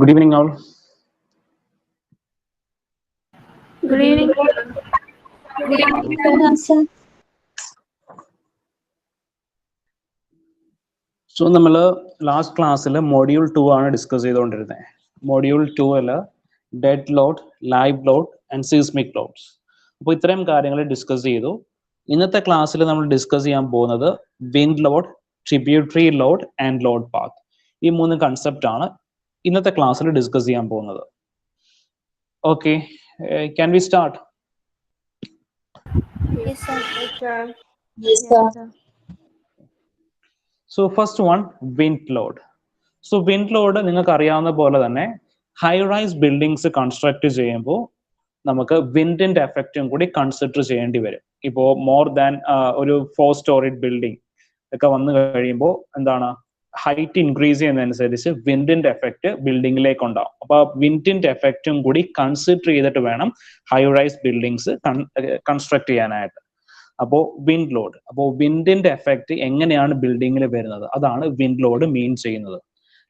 Good evening, all. Good evening. Good evening, sir. So, നമ്മൾ last ക്ലാസ്സിൽ module 2 ആണ് discuss ചെയ്തുകൊണ്ടിരുന്നത്. Module 2 dead load, live load and seismic loads. അപ്പോൾ ഇത്രയും കാര്യങ്ങൾ ഡിസ്കസ് ചെയ്തു. ഇന്നത്തെ ക്ലാസ്സിൽ നമ്മൾ ഡിസ്കസ് ചെയ്യാൻ പോകുന്നത് wind load, tributary load and load path. ഈ 3 കൺസെപ്റ്റ് ആണ് ഇന്നത്തെ ക്ലാസ്സിൽ ഡിസ്കസ് ചെയ്യാൻ പോകുന്നത്. Okay, can we start? Yes, sir. Yes, sir. So first one, wind load. So wind load നിങ്ങൾക്ക് അറിയാവുന്ന പോലെ തന്നെ ഹൈ റൈസ് ബിൽഡിങ്സ് കൺസ്ട്രക്ട് ചെയ്യുമ്പോൾ നമുക്ക് വിൻഡിന്റെ എഫക്റ്റും കൂടി കൺസിഡർ ചെയ്യേണ്ടി വരും. ഇപ്പോൾ മോർ ദാൻ ഒരു 4 സ്റ്റോറിഡ് ബിൽഡിംഗ് ഒക്കെ വന്നു കഴിയുമ്പോൾ എന്താണ്, ഹൈറ്റ് ഇൻക്രീസ് ചെയ്യുന്നതനുസരിച്ച് വിൻഡിന്റെ എഫക്റ്റ് ബിൽഡിങ്ങിലേക്ക് ഉണ്ടാവും. അപ്പൊ വിൻഡിന്റെ എഫക്റ്റും കൂടി കൺസിഡർ ചെയ്തിട്ട് വേണം ഹൈ റൈസ് ബിൽഡിങ്സ് കൺസ്ട്രക്ട് ചെയ്യാനായിട്ട്. അപ്പോൾ വിൻഡ് ലോഡ്, അപ്പോൾ വിൻഡിന്റെ എഫക്റ്റ് എങ്ങനെയാണ് ബിൽഡിങ്ങിൽ വരുന്നത്, അതാണ് വിൻഡ് ലോഡ് മീൻ ചെയ്യുന്നത്.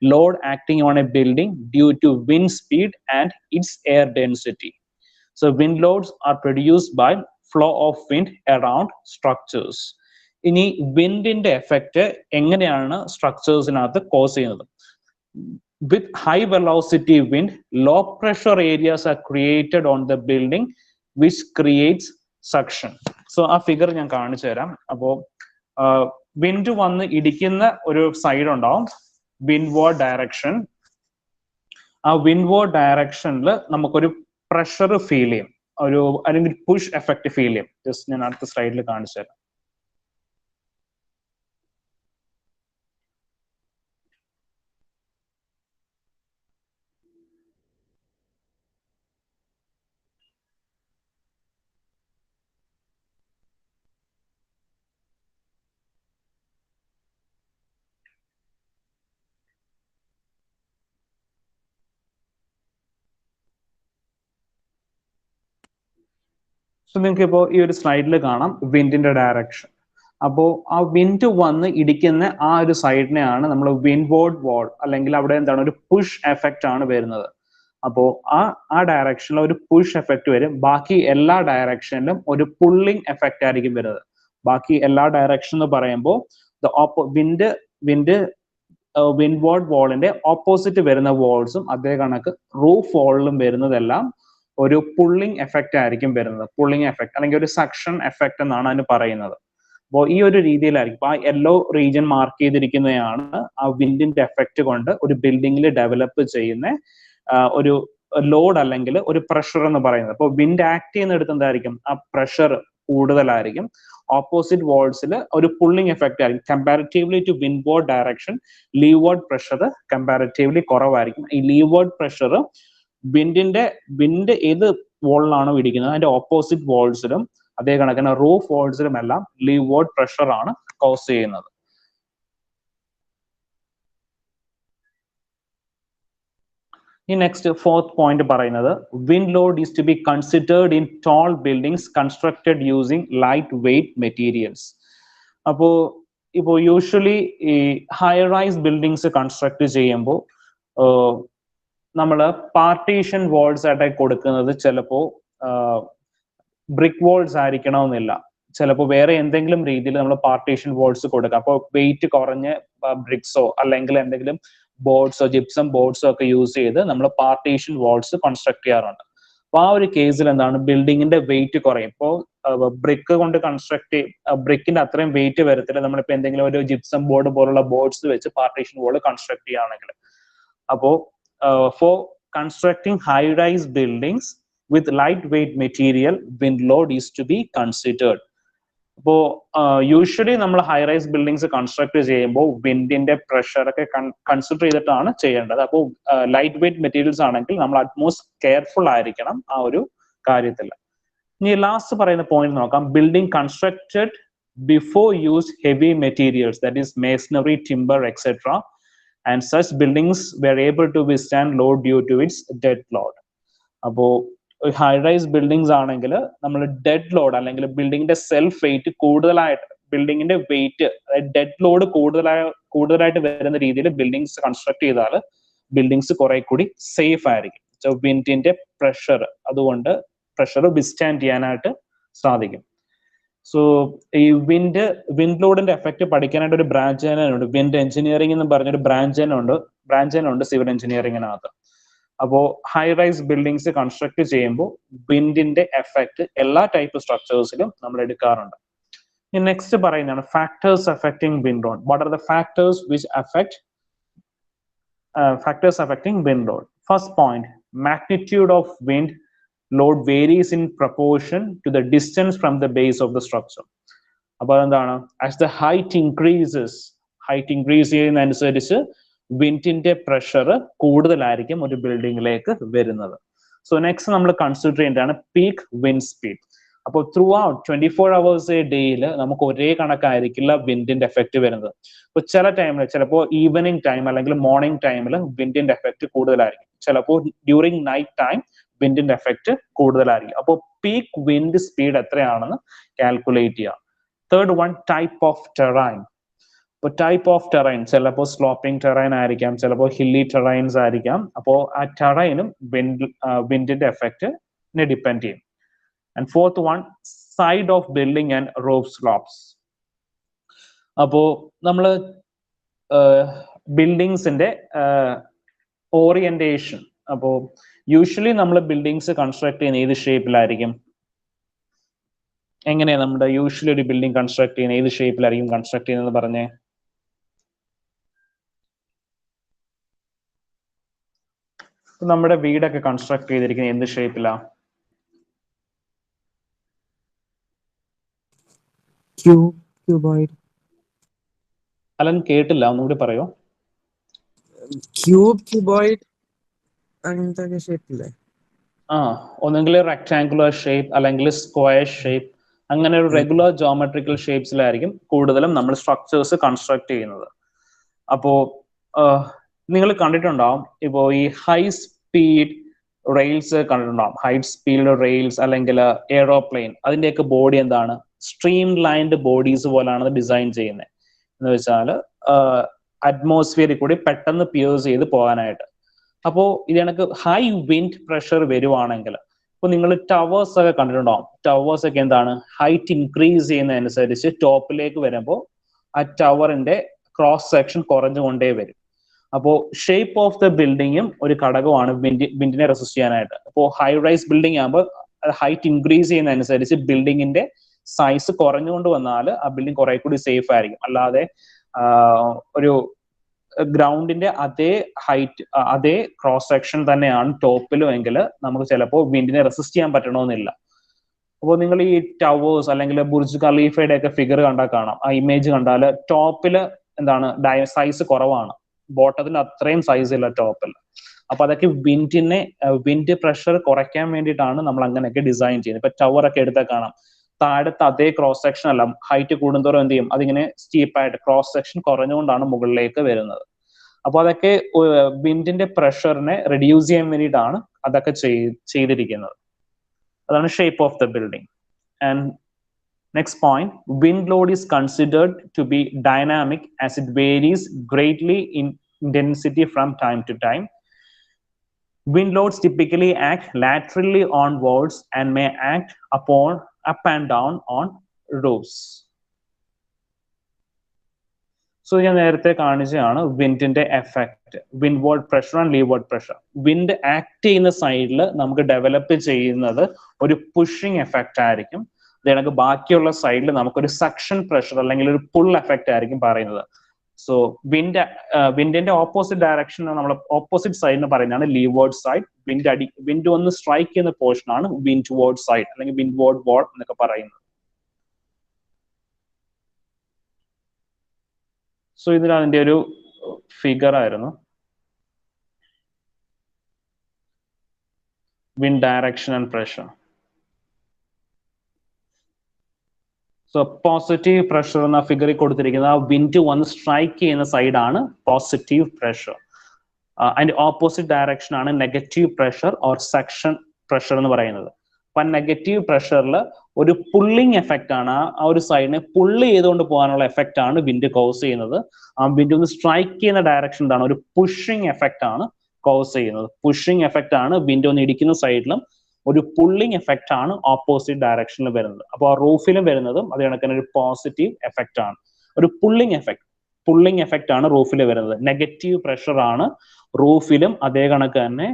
Load acting on a building due to wind speed and its air density. So wind loads are produced by flow of wind around structures. ഇനി വിൻഡിന്റെ എഫക്റ്റ് എങ്ങനെയാണ് സ്ട്രക്ചേഴ്സിനകത്ത് കോസ് ചെയ്യുന്നത്? With high velocity wind, low pressure areas are created on the building which creates suction. So ആ figure ഞാൻ കാണിച്ചു തരാം. അപ്പോ വിൻഡ് വന്ന് ഇടിക്കുന്ന ഒരു സൈഡ് ഉണ്ടാവും, വിൻഡ്വേർഡ് ഡയറക്ഷൻ. ആ വിൻഡ്വേർഡ് ഡയറക്ഷനിൽ നമുക്കൊരു പ്രഷർ ഫീൽ ചെയ്യും, ഒരു അല്ലെങ്കിൽ പുഷ് എഫക്ട് ഫീൽ ചെയ്യും. ജസ്റ്റ് ഞാൻ അടുത്ത സ്ലൈഡിൽ കാണിച്ചു തരാം. സോ നിങ്ങൾക്ക് ഇപ്പോൾ ഈ ഒരു സ്ലൈഡിൽ കാണാം വിൻഡിന്റെ ഡയറക്ഷൻ. അപ്പോൾ ആ വിൻഡ് വന്ന് ഇടിക്കുന്ന ആ ഒരു സൈഡിനെയാണ് നമ്മൾ വിൻഡ്വേർഡ് വാൾ, അല്ലെങ്കിൽ അവിടെ എന്താണ് ഒരു പുഷ് എഫക്റ്റ് ആണ് വരുന്നത്. അപ്പോൾ ആ ഡയറക്ഷനിൽ ഒരു പുഷ് എഫക്റ്റ് വരും. ബാക്കി എല്ലാ ഡയറക്ഷനിലും ഒരു പുള്ളിങ് എഫക്റ്റ് ആയിരിക്കും വരുന്നത്. ബാക്കി എല്ലാ ഡയറക്ഷൻ എന്ന് പറയുമ്പോൾ വിൻഡ്വേർഡ് വാളിന്റെ ഓപ്പോസിറ്റ് വരുന്ന വാൾസും അതേ കണക്ക് റൂഫ് വാളിലും വരുന്നതെല്ലാം ഒരു പുള്ളിങ് എഫക്റ്റ് ആയിരിക്കും വരുന്നത്. പുള്ളിങ് എഫക്റ്റ് അല്ലെങ്കിൽ ഒരു സക്ഷൻ എഫക്റ്റ് എന്നാണ് അതിന് പറയുന്നത്. അപ്പോൾ ഈ ഒരു രീതിയിലായിരിക്കും. ആ യെല്ലോ റീജിയൻ മാർക്ക് ചെയ്തിരിക്കുന്നതാണ് ആ വിൻഡിന്റെ എഫക്റ്റ് കൊണ്ട് ഒരു ബിൽഡിങ്ങിൽ ഡെവലപ്പ് ചെയ്യുന്ന ഒരു ലോഡ് അല്ലെങ്കിൽ ഒരു പ്രഷർ എന്ന് പറയുന്നത്. അപ്പോൾ വിൻഡ് ആക്ട് ചെയ്യുന്നിടത്ത് എന്തായിരിക്കും, ആ പ്രഷർ കൂടുതലായിരിക്കും. ഓപ്പോസിറ്റ് വാൾസിൽ ഒരു പുള്ളിങ് എഫക്റ്റ് ആയിരിക്കും. Comparatively to windward direction, leeward pressure comparatively കുറവായിരിക്കും. ഈ ലീവേർഡ് പ്രഷർ വിൻഡ് ഏത് വാളിലാണോ ഇടിക്കുന്നത് അതിന്റെ ഓപ്പോസിറ്റ് വാൾസിലും അതേ കണക്കിന് റൂഫ് വാൾസിലും എല്ലാം ലീവേർഡ് പ്രഷർ ആണ് കോസ് ചെയ്യുന്നത്. ഈ നെക്സ്റ്റ് ഫോർത്ത് പോയിന്റ് പറയുന്നത് wind load is to be considered in tall buildings constructed using light weight materials. ഇപ്പോൾ യൂഷ്വലി ഈ ഹൈ റൈസ് ബിൽഡിങ്സ് കൺസ്ട്രക്ട് ചെയ്യുമ്പോൾ നമ്മൾ പാർട്ടീഷൻ വാൾസ് ആയിട്ട് കൊടുക്കുന്നത് ചിലപ്പോൾ ബ്രിക്ക് വാൾസ് ആയിരിക്കണമെന്നില്ല. ചിലപ്പോൾ വേറെ എന്തെങ്കിലും രീതിയിൽ നമ്മൾ പാർട്ടീഷൻ വാൾസ് കൊടുക്കാം. അപ്പോൾ വെയിറ്റ് കുറഞ്ഞ ബ്രിക്സോ അല്ലെങ്കിൽ എന്തെങ്കിലും ബോർഡ്സോ ജിപ്സം ബോർഡ്സോ ഒക്കെ യൂസ് ചെയ്ത് നമ്മൾ പാർട്ടീഷൻ വാൾസ് കൺസ്ട്രക്ട് ചെയ്യാറുണ്ട്. അപ്പൊ ആ ഒരു കേസിൽ എന്താണ്, ബിൽഡിങ്ങിന്റെ വെയിറ്റ് കുറയും. ഇപ്പോൾ ബ്രിക്ക് കൊണ്ട് കൺസ്ട്രക്ട് ബ്രിക്കിന്റെ അത്രയും വെയിറ്റ് വരത്തില്ല നമ്മളിപ്പോൾ എന്തെങ്കിലും ഒരു ജിപ്സം ബോർഡ് പോലുള്ള ബോർഡ്സ് വെച്ച് പാർട്ടീഷൻ വാൾ കൺസ്ട്രക്ട് ചെയ്യുകയാണെങ്കിൽ. അപ്പോ for constructing high-rise buildings with lightweight material, wind load is to be considered. അപ്പോൾ യൂഷ്വലി നമ്മൾ ഹൈ റൈസ് ബിൽഡിങ്സ് കൺസ്ട്രക്ട് ചെയ്യുമ്പോൾ വിൻഡിന്റെ പ്രഷർ ഒക്കെ കൺസിഡർ ചെയ്തിട്ടാണ് ചെയ്യേണ്ടത്. അപ്പോൾ ലൈറ്റ് വെയ്റ്റ് മെറ്റീരിയൽസ് ആണെങ്കിൽ നമ്മൾ അറ്റ്മോസ്റ്റ് കെയർഫുൾ ആയിരിക്കണം ആ ഒരു കാര്യത്തിൽ. ഇനി ലാസ്റ്റ് പറയുന്ന പോയിന്റ് നോക്കാം. Building constructed before use heavy materials, that is masonry, timber etcetera, and such buildings were able to withstand load due to its dead load. അപ്പോൾ ഹൈ റൈസ് ബിൽഡിങ്സ് ആണെങ്കിൽ നമ്മൾ ഡെഡ് ലോഡ് അല്ലെങ്കിൽ ബിൽഡിങ്ങിന്റെ self wait കൂടുതലായിട്ട്, ബിൽഡിങ്ങിന്റെ wait അതായത് dead load കൂടുതലായിട്ട് വരുന്ന രീതിയിൽ ബിൽഡിങ്സ് കൺസ്ട്രക്ട് ചെയ്താൽ ബിൽഡിങ്സ് കുറെ കൂടി സേഫ് ആയിരിക്കും. സോ വിൻഡിന്റെ പ്രഷർ അതുകൊണ്ട് പ്രഷർ വിസ്റ്റാൻഡ് ചെയ്യാനായിട്ട് സാധിക്കും. സോ ഈ വിൻഡ് ലോഡിന്റെ എഫക്ട് പഠിക്കാനായിട്ട് ഒരു ബ്രാഞ്ച് തന്നെ ഉണ്ട്. വിൻഡ് എഞ്ചിനീയറിംഗ് എന്ന് പറഞ്ഞൊരു ബ്രാഞ്ച് തന്നെ ഉണ്ട് സിവിൽ എഞ്ചിനീയറിംഗിനകത്ത്. അപ്പോൾ ഹൈ റൈസ് ബിൽഡിങ്സ് കൺസ്ട്രക്ട് ചെയ്യുമ്പോൾ വിൻഡിന്റെ എഫക്ട് എല്ലാ ടൈപ്പ് സ്ട്രക്ചേഴ്സിലും നമ്മൾ എടുക്കാറുണ്ട്. നെക്സ്റ്റ് പറയുന്നതാണ് factors affecting wind load. What are the factors which affect factors affecting wind load? First point, magnitude of wind load varies in proportion to the distance from the base of the structure. അപ്പോൾ എന്താണ്, as the height increase ചെയ്യുന്നതനുസരിച്ച് വിൻഡിന്റെ pressure കൂടുതലായിരിക്കും ഒരു ബിൽഡിങ്ങിലേക്ക് വരുന്നത്. So next നമ്മൾ consider ചെയ്യേണ്ടതാണ് പീക്ക് വിൻഡ് സ്പീഡ്. അപ്പോൾ ത്രൂ ഔട്ട് 24 hours എ ഡേയിൽ നമുക്ക് ഒരേ കണക്കായിരിക്കില്ല വിൻഡിന്റെ എഫക്ട് വരുന്നത്. ഇപ്പൊ ചില ടൈമിൽ ചിലപ്പോൾ ഈവനിങ് ടൈം അല്ലെങ്കിൽ മോർണിംഗ് ടൈമിൽ വിൻഡിന്റെ എഫക്ട് കൂടുതലായിരിക്കും, ചിലപ്പോൾ ഡ്യൂറിങ് നൈറ്റ് ടൈം വിൻഡിന്റെ എഫക്ട് കൂടുതലായിരിക്കും. അപ്പോൾ പീക്ക് വിൻഡ് സ്പീഡ് എത്രയാണെന്ന് കാൽക്കുലേറ്റ് ചെയ്യാം. Third one, type of terrain. ഇപ്പോൾ ടൈപ്പ് ഓഫ് ടെറൈൻ ചിലപ്പോൾ സ്ലോപ്പിംഗ് ടെറൈൻ ആയിരിക്കാം, ചിലപ്പോൾ ഹില്ലി ടെറൈൻസ് ആയിരിക്കാം. അപ്പോൾ ആ ടെറൈനും വിൻഡിന്റെ എഫക്റ്റിനെ ഡിപ്പെൻഡ് ചെയ്യും. And fourth one, side of building and roof slopes. അപ്പോൾ നമ്മൾ ബിൽഡിങ്സിന്റെ ഓറിയന്റേഷൻ, അപ്പോൾ യൂഷ്വലി നമ്മൾ ബിൽഡിങ്സ് കൺസ്ട്രക്ട് ചെയ്യുന്ന ഏത് ഷേപ്പിലായിരിക്കും? എങ്ങനെയാ നമ്മുടെ യൂഷ്വലി ഒരു ബിൽഡിംഗ് കൺസ്ട്രക്ട് ചെയ്യുന്ന ഏത് ഷേപ്പിലായിരിക്കും കൺസ്ട്രക്ട് ചെയ്യുന്നത് പറഞ്ഞേ? നമ്മുടെ വീടൊക്കെ കൺസ്ട്രക്ട് ചെയ്തിരിക്കുന്നത് എന്ത് ഷേപ്പിലാ? ക്യൂബോയിഡ്. അലൻ കേട്ടില്ല, ഒന്നുകൂടി പറയോ? ക്യൂബോയിഡ് അങ്ങനത്തെ ഷേപ്പില്ലേ? ഒന്നെങ്കിൽ റെക്ടാങ്കുലർ ഷേപ്പ് അല്ലെങ്കിൽ സ്ക്വയർ ഷേപ്പ്, അങ്ങനെ ഒരു റെഗുലർ ജോമെട്രിക്കൽ ഷേപ്സിലായിരിക്കും കൂടുതലും നമ്മൾ സ്ട്രക്ചേഴ്സ് കൺസ്ട്രക്ട് ചെയ്യുന്നത്. അപ്പോ നിങ്ങൾ കണ്ടിട്ടുണ്ടാവും, ഇപ്പോ ഈ ഹൈ സ്പീഡ് റെയിൽസ് കണ്ടിട്ടുണ്ടാവും. ഹൈ സ്പീഡ് റെയിൽസ് അല്ലെങ്കിൽ എയ്റോപ്ലെയിൻ, അതിന്റെയൊക്കെ ബോഡി എന്താണ്? സ്ട്രീം ലൈൻഡ് ബോഡീസ് പോലാണ് ഡിസൈൻ ചെയ്യുന്നത്. എന്ന് വെച്ചാൽ അറ്റ്മോസ്ഫിയറിൽ കൂടി പെട്ടെന്ന് പിയേഴ്സ് ചെയ്ത് പോകാനായിട്ട്. അപ്പോൾ ഇത് കണക്ക് ഹൈ വിൻഡ് പ്രഷർ വരുവാണെങ്കിൽ, ഇപ്പോൾ നിങ്ങൾ ടവേഴ്സ് ഒക്കെ കണ്ടിട്ടുണ്ടാവും. ടവേഴ്സ് ഒക്കെ എന്താണ്, ഹൈറ്റ് ഇൻക്രീസ് ചെയ്യുന്നതനുസരിച്ച് ടോപ്പിലേക്ക് വരുമ്പോൾ ആ ടവറിന്റെ ക്രോസ് സെക്ഷൻ കുറഞ്ഞുകൊണ്ടേ വരും. അപ്പോൾ ഷേപ്പ് ഓഫ് ദ ബിൽഡിങ്ങും ഒരു ഘടകമാണ് വിൻഡിനെ റെസിസ്റ്റ് ചെയ്യാനായിട്ട്. അപ്പോൾ ഹൈ റൈസ് ബിൽഡിംഗ് ആകുമ്പോൾ ഹൈറ്റ് ഇൻക്രീസ് ചെയ്യുന്നതനുസരിച്ച് ബിൽഡിങ്ങിന്റെ സൈസ് കുറഞ്ഞുകൊണ്ട് വന്നാൽ ആ ബിൽഡിംഗ് കുറെ കൂടി സേഫ് ആയിരിക്കും. അല്ലാതെ ഒരു ഗ്രൗണ്ടിന്റെ അതേ ഹൈറ്റ് അതേ ക്രോസ് സെക്ഷൻ തന്നെയാണ് ടോപ്പിലും എങ്കിൽ നമുക്ക് ചിലപ്പോൾ വിൻഡിനെ റെസിസ്റ്റ് ചെയ്യാൻ പറ്റണമെന്നില്ല. അപ്പോൾ നിങ്ങൾ ഈ ടവേഴ്സ് അല്ലെങ്കിൽ ബുർജ് ഖലീഫയുടെ ഒക്കെ ഫിഗർ കണ്ടാൽ കാണാം, ആ ഇമേജ് കണ്ടാൽ ടോപ്പിൽ എന്താണ് സൈസ് കുറവാണ്, ബോട്ടത്തിന് അത്രയും സൈസ് ഇല്ല ടോപ്പിൽ. അപ്പൊ അതൊക്കെ വിൻഡ് പ്രഷർ കുറയ്ക്കാൻ വേണ്ടിയിട്ടാണ് നമ്മൾ അങ്ങനെയൊക്കെ ഡിസൈൻ ചെയ്യുന്നത്. ഇപ്പൊ ടവർ ഒക്കെ എടുത്താൽ കാണാം, താഴത്തെ അതേ ക്രോസ് സെക്ഷൻ അല്ല, ഹൈറ്റ് കൂടുന്തോറും എന്ത് ചെയ്യും, അതിങ്ങനെ സ്റ്റീപ്പായിട്ട് ക്രോസ് സെക്ഷൻ കുറഞ്ഞുകൊണ്ടാണ് മുകളിലേക്ക് വരുന്നത്. അപ്പൊ അതൊക്കെ വിൻഡിന്റെ പ്രഷറിനെ റെഡ്യൂസ് ചെയ്യാൻ വേണ്ടിയിട്ടാണ് അതൊക്കെ ചെയ്തിരിക്കുന്നത്. അതാണ് shape of the building. And next point, wind load is considered to be dynamic as it varies greatly in intensity from time to time. Wind loads typically act laterally on walls and may act up and down on roofs. So ഞാൻ നേരത്തെ കാണിച്ചതാണ് വിൻഡിന്റെ effect, windward pressure and leeward pressure. Wind act ചെയ്യുന്ന സൈഡിൽ നമുക്ക് develop ചെയ്യുന്നത് ഒരു pushing effect ആയിരിക്കും. അത് ബാക്കിയുള്ള സൈഡിൽ നമുക്കൊരു സക്ഷൻ പ്രഷർ അല്ലെങ്കിൽ ഒരു പുൾ എഫക്റ്റ് ആയിരിക്കും പറയുന്നത്. സോ വിൻഡിന്റെ ഓപ്പോസിറ്റ് ഡയറക്ഷൻ, നമ്മൾ ഓപ്പോസിറ്റ് സൈഡിന് പറയുന്നതാണ് ലീവേർഡ് സൈഡ്. വിൻഡ് വന്ന് സ്ട്രൈക്ക് ചെയ്യുന്ന പോർഷൻ ആണ് വിൻഡ്വേർഡ് സൈഡ് അല്ലെങ്കിൽ വിൻഡ്വേർഡ് വാൾ എന്നൊക്കെ പറയുന്നത്. സോ ഇതിന് അതിന്റെ ഒരു ഫിഗർ ആയിരുന്നു, wind direction and pressure. So positive pressure എന്ന ഫിഗറിൽ കൊടുത്തിരിക്കുന്നത് ആ വിൻഡ് വന്ന് സ്ട്രൈക്ക് ചെയ്യുന്ന സൈഡാണ് പോസിറ്റീവ് പ്രഷർ. അതിന്റെ ഓപ്പോസിറ്റ് ഡയറക്ഷൻ ആണ് negative pressure or suction pressure എന്ന് പറയുന്നത്. അപ്പൊ നെഗറ്റീവ് പ്രഷറിൽ ഒരു പുള്ളിങ് എഫക്റ്റ് ആണ്. ആ ഒരു സൈഡിനെ പുള്ള് ചെയ്തുകൊണ്ട് പോകാനുള്ള എഫക്റ്റ് ആണ് വിൻഡ് കോസ് ചെയ്യുന്നത്. ആ വിൻഡ് ഒന്ന് സ്ട്രൈക്ക് ചെയ്യുന്ന ഡയറക്ഷൻ എന്താണ്, ഒരു പുഷിങ് എഫക്റ്റ് ആണ് കോസ് ചെയ്യുന്നത്. പുഷിങ് എഫക്റ്റ് ആണ് വിൻഡ് ഒന്ന് ഇടിക്കുന്ന സൈഡിലും, ഒരു പുള്ളിങ് എഫക്റ്റ് ആണ് ഓപ്പോസിറ്റ് ഡയറക്ഷനിൽ വരുന്നത്. അപ്പോൾ ആ റൂഫിലും വരുന്നതും അതേ കണക്കിന് ഒരു പോസിറ്റീവ് എഫക്റ്റ് ആണ്. ഒരു പുള്ളിങ് എഫക്റ്റ് ആണ് റൂഫിൽ വരുന്നത്. നെഗറ്റീവ് പ്രഷർ ആണ് റൂഫിലും അതേ കണക്ക് തന്നെ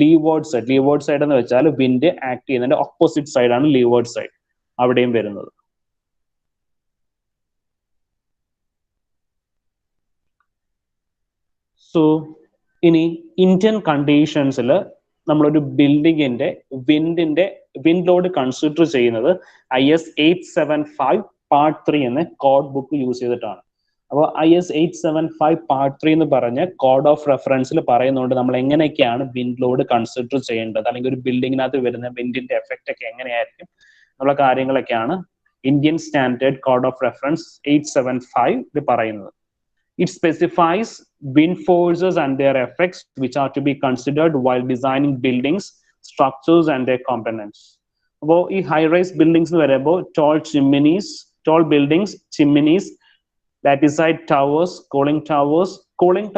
ലീവേർഡ് സൈഡ് എന്ന് വെച്ചാൽ വിൻഡ് ആക്ട് ചെയ്യുന്നതിന്റെ ഓപ്പോസിറ്റ് സൈഡാണ് ലീവേർഡ് സൈഡ്, അവിടെയും വരുന്നത്. സോ ഇനി ഇന്ത്യൻ കണ്ടീഷൻസിൽ നമ്മളൊരു ബിൽഡിങ്ങിന്റെ വിൻഡ് ലോഡ് കൺസിഡർ ചെയ്യുന്നത് IS 875 Part 3 എന്ന കോഡ് ബുക്ക് യൂസ് ചെയ്തിട്ടാണ്. അപ്പോൾ IS 875 Part 3 എന്ന് പറഞ്ഞ കോഡ് ഓഫ് റെഫറൻസിൽ പറയുന്നുണ്ട് നമ്മൾ എങ്ങനെയൊക്കെയാണ് വിൻഡ് ലോഡ് കൺസിഡർ ചെയ്യേണ്ടത്, അല്ലെങ്കിൽ ഒരു ബിൽഡിങ്ങിനകത്ത് വരുന്ന വിൻഡിന്റെ എഫക്റ്റ് ഒക്കെ എങ്ങനെയായിരിക്കും എന്നുള്ള കാര്യങ്ങളൊക്കെയാണ് Indian standard code of reference 875 പറയുന്നത്. It specifies wind forces and their effects which are to be considered while designing buildings, structures and their components. അപ്പോൾ ഈ ഹൈ റൈസ് ബിൽഡിങ്സ് എന്ന് പറയുമ്പോൾ tall buildings, chimneys, latticed towers, cooling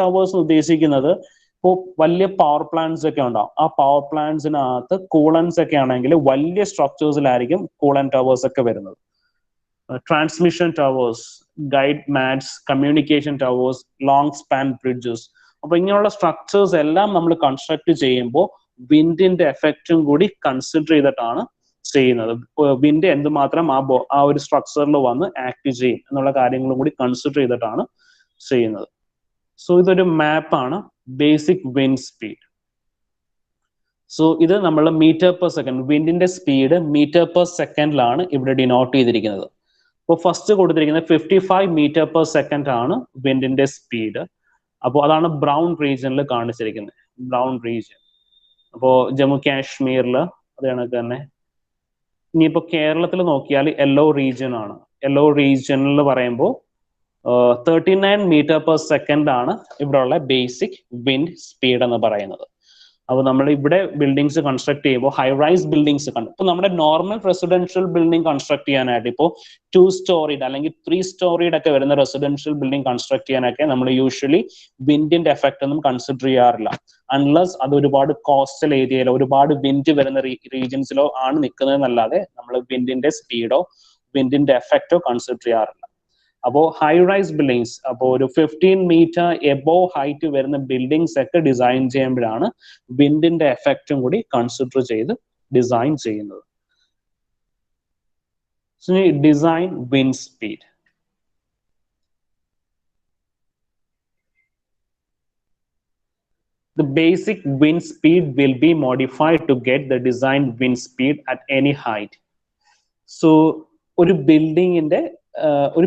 towers ഉദ്ദേശിക്കുന്നത് ഇപ്പോൾ വലിയ power plants ഒക്കെ ഉണ്ടാവും. ആ പവർ പ്ലാന്റ്സിനകത്ത് കൂളൻസ് ഒക്കെ ആണെങ്കിൽ വലിയ സ്ട്രക്ചേഴ്സിലായിരിക്കും കൂളൻ ടവേഴ്സ് ഒക്കെ വരുന്നത്. Transmission towers, guide mats, communication towers, long span bridges. അപ്പൊ ഇങ്ങനെയുള്ള സ്ട്രക്ചേഴ്സ് എല്ലാം നമ്മൾ കൺസ്ട്രക്ട് ചെയ്യുമ്പോൾ വിൻഡിന്റെ എഫക്റ്റും കൂടി കൺസിഡർ ചെയ്തിട്ടാണ് ചെയ്യുന്നത്. വിൻഡ് എന്തുമാത്രം ആ ഒരു സ്ട്രക്ചറിൽ വന്ന് ആക്ട് ചെയ്യും എന്നുള്ള കാര്യങ്ങളും കൂടി കൺസിഡർ ചെയ്തിട്ടാണ് ചെയ്യുന്നത്. സോ ഇതൊരു മാപ്പാണ് ബേസിക് വിൻഡ് സ്പീഡ്. സോ ഇത് നമ്മൾ മീറ്റർ പെർ സെക്കൻഡ്, വിൻഡിന്റെ സ്പീഡ് മീറ്റർ പെർ സെക്കൻഡിലാണ് ഇവിടെ ഡിനോട്ട് ചെയ്തിരിക്കുന്നത്. അപ്പോൾ ഫസ്റ്റ് കൊടുത്തിരിക്കുന്നത് 55 മീറ്റർ പെർ സെക്കൻഡ് ആണ് വിൻഡിന്റെ സ്പീഡ്. അപ്പോൾ അതാണ് ബ്രൗൺ റീജിയനിൽ കാണിച്ചിരിക്കുന്നത്, ബ്രൗൺ റീജിയൻ. അപ്പോൾ ജമ്മു കാശ്മീരിൽ അത് കണക്ക് തന്നെ. ഇനിയിപ്പോൾ കേരളത്തിൽ നോക്കിയാൽ യെല്ലോ റീജിയൻ ആണ്. യെല്ലോ റീജിയനിൽ പറയുമ്പോൾ 39 മീറ്റർ പെർ സെക്കൻഡ് ആണ് ഇവിടെ ഉള്ള ബേസിക് വിൻഡ് സ്പീഡ് എന്ന് പറയുന്നത്. അപ്പോൾ നമ്മൾ ഇവിടെ ബിൽഡിങ്സ് കൺസ്ട്രക്ട് ചെയ്യുമ്പോൾ ഹൈ റൈസ് ബിൽഡിങ്സ് കണ്ടു. ഇപ്പോൾ നമ്മുടെ നോർമൽ റെസിഡൻഷ്യൽ ബിൽഡിംഗ് കൺസ്ട്രക്ട് ചെയ്യാനായിട്ട് ഇപ്പോൾ 2 സ്റ്റോറീഡ് അല്ലെങ്കിൽ 3 സ്റ്റോറീഡ് ഒക്കെ വരുന്ന റെസിഡൻഷ്യൽ ബിൽഡിംഗ് കൺസ്ട്രക്ട് ചെയ്യാനൊക്കെ നമ്മൾ യൂഷ്വലി വിൻഡിന്റെ എഫക്റ്റ് ഒന്നും കൺസിഡർ ചെയ്യാറില്ല, അൺലെസ് അത് ഒരുപാട് കോസ്റ്റൽ ഏരിയയിലോ ഒരുപാട് വിൻഡ് വരുന്ന റീജിയൻസിലോ ആണ് നിൽക്കുന്നതെന്നല്ലാതെ നമ്മൾ വിൻഡിന്റെ സ്പീഡോ വിൻഡിന്റെ എഫക്റ്റോ കൺസിഡർ ചെയ്യാറില്ല. അപ്പോൾ ഹൈ റൈസ് ബിൽഡിങ്സ്, അപ്പോൾ ഒരു 15 മീറ്റർ എബോവ് ഹൈറ്റ് വരുന്ന ബിൽഡിങ്സ് ഒക്കെ ഡിസൈൻ ചെയ്യുമ്പോഴാണ് വിൻഡിന്റെ എഫക്റ്റും കൂടി കൺസിഡർ ചെയ്ത് ഡിസൈൻ ചെയ്യുന്നത്. Design wind speed. The basic wind speed will be modified to get the designed wind speed at any height. So ഒരു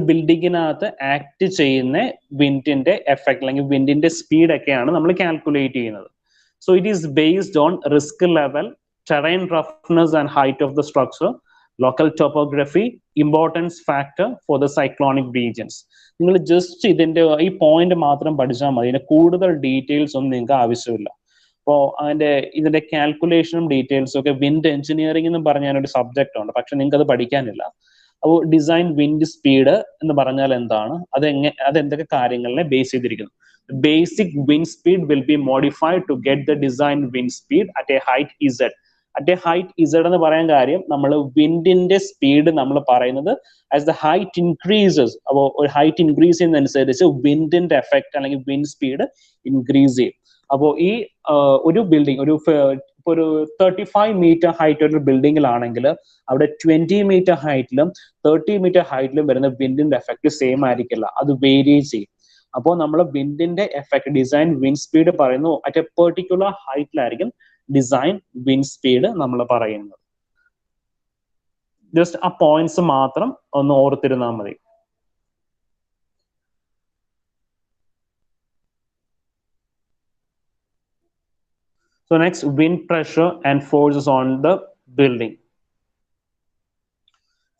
ബിൽഡിങ്ങിനകത്ത് ആക്ട് ചെയ്യുന്ന വിൻഡിന്റെ എഫക്ട് അല്ലെങ്കിൽ വിൻഡിന്റെ സ്പീഡ് ഒക്കെയാണ് നമ്മൾ കാൽക്കുലേറ്റ് ചെയ്യുന്നത്. So it is based on risk level, terrain roughness and height of the structure, local topography, importance factor for the cyclonic regions. നിങ്ങൾ just ഈ point മാത്രം പഠിച്ചാൽ മതി, ഇതിന്റെ കൂടുതൽ ഡീറ്റെയിൽസ് ഒന്നും നിങ്ങൾക്ക് ആവശ്യമില്ല. അപ്പോൾ ഇതിന്റെ കാൽക്കുലേഷനും ഡീറ്റെയിൽസും ഒക്കെ വിൻഡ് എഞ്ചിനീയറിംഗ് എന്ന് പറഞ്ഞ ഒരു സബ്ജക്റ്റ് ഉണ്ട്, പക്ഷെ നിങ്ങൾക്ക് അത് പഠിക്കാനില്ല. അപ്പോൾ ഡിസൈൻ വിൻഡ് സ്പീഡ് എന്ന് പറഞ്ഞാൽ എന്താണ്, അതെന്തൊക്കെ കാര്യങ്ങളെ ബേസ് ചെയ്തിരിക്കുന്നു. Basic wind speed will be modified to get the design wind speed at a height Z. At a height Z എന്ന് പറയാൻ കാര്യം, നമ്മൾ വിൻഡിന്റെ സ്പീഡ് നമ്മൾ പറയുന്നത് ആസ് ദ ഹൈറ്റ് ഇൻക്രീസസ്. അപ്പോൾ ഒരു ഹൈറ്റ് ഇൻക്രീസ് ചെയ്യുന്നതനുസരിച്ച് വിൻഡിന്റെ എഫക്ട് അല്ലെങ്കിൽ വിൻഡ് സ്പീഡ് ഇൻക്രീസ് ചെയ്യും. അപ്പോൾ ഈ ഒരു ബിൽഡിംഗ് ഒരു 35 മീറ്റർ ഹൈറ്റ് ഒരു ബിൽഡിങ്ങിലാണെങ്കിൽ അവിടെ 20 മീറ്റർ ഹൈറ്റിലും 30 മീറ്റർ ഹൈറ്റിലും വരുന്ന വിൻഡിന്റെ എഫക്ട് സെയിം ആയിരിക്കില്ല, അത് വേരി ചെയ്യും. അപ്പോൾ നമ്മൾ വിൻഡിന്റെ എഫക്ട് ഡിസൈൻ വിൻഡ് സ്പീഡ് പറയുന്നു അറ്റ് എ പെർട്ടിക്കുലർ ഹൈറ്റിലായിരിക്കും ഡിസൈൻ വിൻഡ് സ്പീഡ് നമ്മൾ പറയുന്നത്. ജസ്റ്റ് ആ പോയിന്റ്സ് മാത്രം ഒന്ന് ഓർത്തിരുന്നാൽ മതി. So next, wind pressure and forces on the building.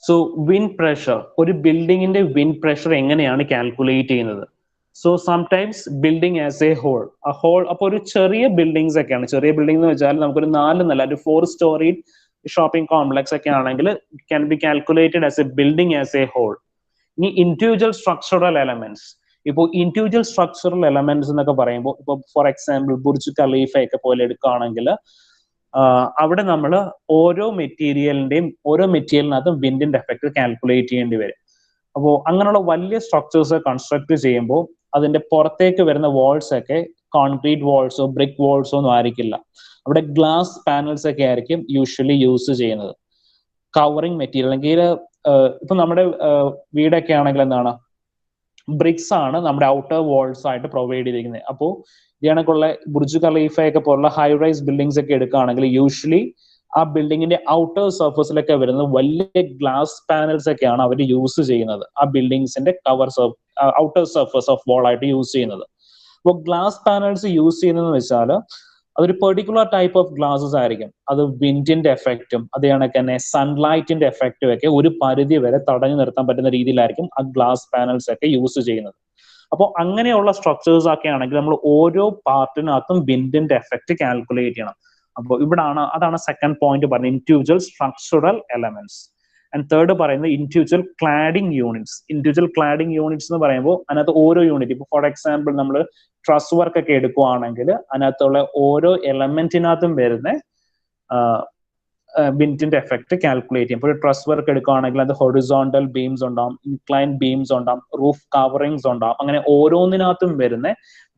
So wind pressure, ഒരു ബിൽഡിങ്ങിന്റെ വിൻഡ് പ്രഷർ എങ്ങനെയാണ് കാൽക്കുലേറ്റ് ചെയ്യുന്നത്? So sometimes building as a whole, അപ്പോൾ ഒരു ചെറിയ ബിൽഡിങ്സ് ഒക്കെയാണ്. ചെറിയ ബിൽഡിംഗ് എന്ന് വെച്ചാൽ നമുക്കൊരു 4 നില, ഒരു 4 സ്റ്റോറി ഷോപ്പിംഗ് കോംപ്ലക്സ് ഒക്കെ ആണെങ്കിൽ can be calculated as a building as a whole. ഇനി ഇൻഡിവിജ്വൽ സ്ട്രക്ചറൽ എലമെന്റ്സ്. ഇപ്പോൾ ഇൻഡിവിജ്വൽ സ്ട്രക്ചറൽ എലമെന്റ്സ് എന്നൊക്കെ പറയുമ്പോൾ ഇപ്പോൾ ഫോർ എക്സാമ്പിൾ ബുർജ് ഖലീഫ ഒക്കെ പോലെ എടുക്കുകയാണെങ്കിൽ അവിടെ നമ്മൾ ഓരോ മെറ്റീരിയലിനകത്തും വിൻഡിന്റെ എഫക്ട് കാൽക്കുലേറ്റ് ചെയ്യേണ്ടി വരും. അപ്പോൾ അങ്ങനെയുള്ള വലിയ സ്ട്രക്ചേഴ്സ് കൺസ്ട്രക്ട് ചെയ്യുമ്പോൾ അതിന്റെ പുറത്തേക്ക് വരുന്ന വാൾസ് ഒക്കെ കോൺക്രീറ്റ് വാൾസോ ബ്രിക്ക് വാൾസോ ഒന്നും ആയിരിക്കില്ല. അവിടെ ഗ്ലാസ് പാനൽസ് ഒക്കെ ആയിരിക്കും യൂഷ്വലി യൂസ് ചെയ്യുന്നത്. കവറിങ് മെറ്റീരിയൽ അല്ലെങ്കിൽ ഇപ്പൊ നമ്മുടെ വീടൊക്കെ ആണെങ്കിൽ എന്താണ്, ബ്രിക്സ് ആണ് നമ്മുടെ ഔട്ടർ വാൾസ് ആയിട്ട് പ്രൊവൈഡ് ചെയ്തിരിക്കുന്നത്. അപ്പോൾ ഇതിനൊക്കെയുള്ള ബുർജ് ഖലീഫയൊക്കെ പോലുള്ള ഹൈ റൈസ് ബിൽഡിങ്സ് ഒക്കെ എടുക്കുകയാണെങ്കിൽ യൂഷ്വലി ആ ബിൽഡിങ്ങിന്റെ ഔട്ടർ സർഫസിലൊക്കെ വരുന്നത് വലിയ ഗ്ലാസ് പാനൽസ് ഒക്കെയാണ് അവർ യൂസ് ചെയ്യുന്നത്, ആ ബിൽഡിങ്സിന്റെ ഔട്ടർ സർഫസ് ഓഫ് വാൾ ആയിട്ട് യൂസ് ചെയ്യുന്നത്. അപ്പോൾ ഗ്ലാസ് പാനൽസ് യൂസ് ചെയ്യുന്നതെന്ന് വെച്ചാൽ അതൊരു പെർട്ടിക്കുലർ ടൈപ്പ് ഓഫ് ഗ്ലാസസ് ആയിരിക്കും. അത് വിൻഡിന്റെ എഫക്റ്റും അതേ കണക്ക് തന്നെ സൺലൈറ്റിന്റെ എഫക്റ്റും ഒക്കെ ഒരു പരിധി വരെ തടഞ്ഞു നിർത്താൻ പറ്റുന്ന രീതിയിലായിരിക്കും ആ ഗ്ലാസ് പാനൽസ് ഒക്കെ യൂസ് ചെയ്യുന്നത്. അപ്പോൾ അങ്ങനെയുള്ള സ്ട്രക്ചേഴ്സ് ഒക്കെ ആണെങ്കിൽ നമ്മൾ ഓരോ പാർട്ടിനകത്തും വിൻഡിന്റെ എഫക്ട് കാൽക്കുലേറ്റ് ചെയ്യണം. അപ്പോൾ അതാണ് സെക്കൻഡ് പോയിന്റ് പറയുന്നത്, individual structural elements. And third പറയുന്നത് individual cladding units. Individual cladding units എന്ന് പറയുമ്പോൾ അതിനകത്ത് ഓരോ യൂണിറ്റ്, ഇപ്പോൾ ഫോർ എക്സാമ്പിൾ നമ്മൾ ട്രസ് വർക്ക് ഒക്കെ എടുക്കുകയാണെങ്കിൽ അതിനകത്തുള്ള ഓരോ എലമെന്റിനകത്തും വരുന്ന വിൻഡിന്റെ എഫക്ട് കാൽക്കുലേറ്റ് ചെയ്യും. ഇപ്പോൾ ട്രസ് വർക്ക് എടുക്കുകയാണെങ്കിൽ അത് ഹൊറിസോണ്ടൽ ബീംസ് ഉണ്ടാവും, ഇൻക്ലൈൻ ബീംസ് ഉണ്ടാവും, റൂഫ് കവറിങ്സ് ഉണ്ടാവും. അങ്ങനെ ഓരോന്നിനകത്തും വരുന്ന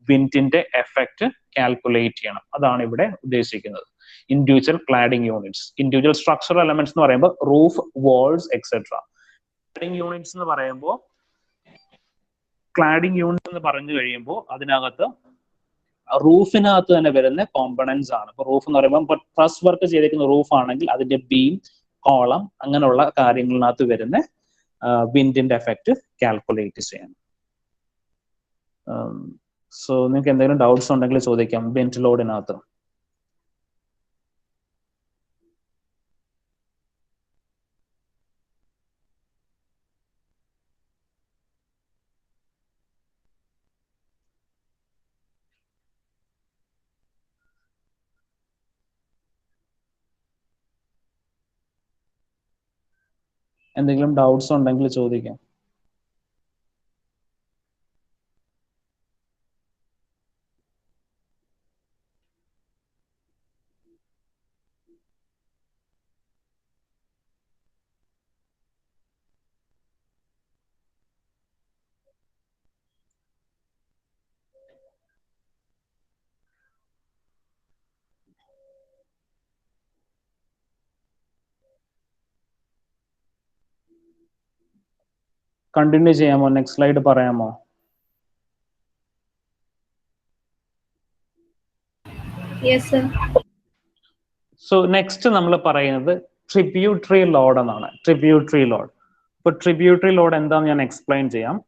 വിൻഡിന്റെ എഫക്ട് കാൽക്കുലേറ്റ് ചെയ്യണം. അതാണ് ഇവിടെ ഉദ്ദേശിക്കുന്നത് individual cladding units. Individual structural elements എന്ന് പറയുമ്പോൾ roof, walls etcetera. Cladding units എന്ന് പറയുമ്പോൾ പറഞ്ഞു കഴിയുമ്പോൾ അതിനകത്ത് റൂഫിനകത്ത് തന്നെ വരുന്ന കോമ്പണൻസ് ആണ്. ഇപ്പൊ റൂഫ് എന്ന് പറയുമ്പോൾ ട്രസ് വർക്ക് ചെയ്തേക്കുന്ന റൂഫ് ആണെങ്കിൽ അതിന്റെ ബീം, കോളം അങ്ങനെയുള്ള കാര്യങ്ങളിനകത്ത് വരുന്ന വിൻഡിന്റെ എഫക്ട് കാൽക്കുലേറ്റ് ചെയ്യണം. സോ നിങ്ങൾക്ക് എന്തെങ്കിലും ഡൗട്ട്സ് ഉണ്ടെങ്കിൽ ചോദിക്കാം വിൻഡ് ലോഡിനകത്ത്. എന്തെങ്കിലും ഡൗട്ട്സ് ഉണ്ടെങ്കിൽ ചോദിക്കാം. കണ്ടിന്യൂ ചെയ്യാമോ? നെക്സ്റ്റ് സ്ലൈഡ് പറയാമോ? Yes, sir. സോ നെക്സ്റ്റ് നമ്മൾ പറയുന്നത് ട്രിബ്യൂട്ടറി ലോഡ് എന്നാണ്. Tributary load. ഇപ്പൊ ട്രിബ്യൂട്ടറി ലോഡ് എന്താന്ന് ഞാൻ എക്സ്പ്ലെയിൻ ചെയ്യാം.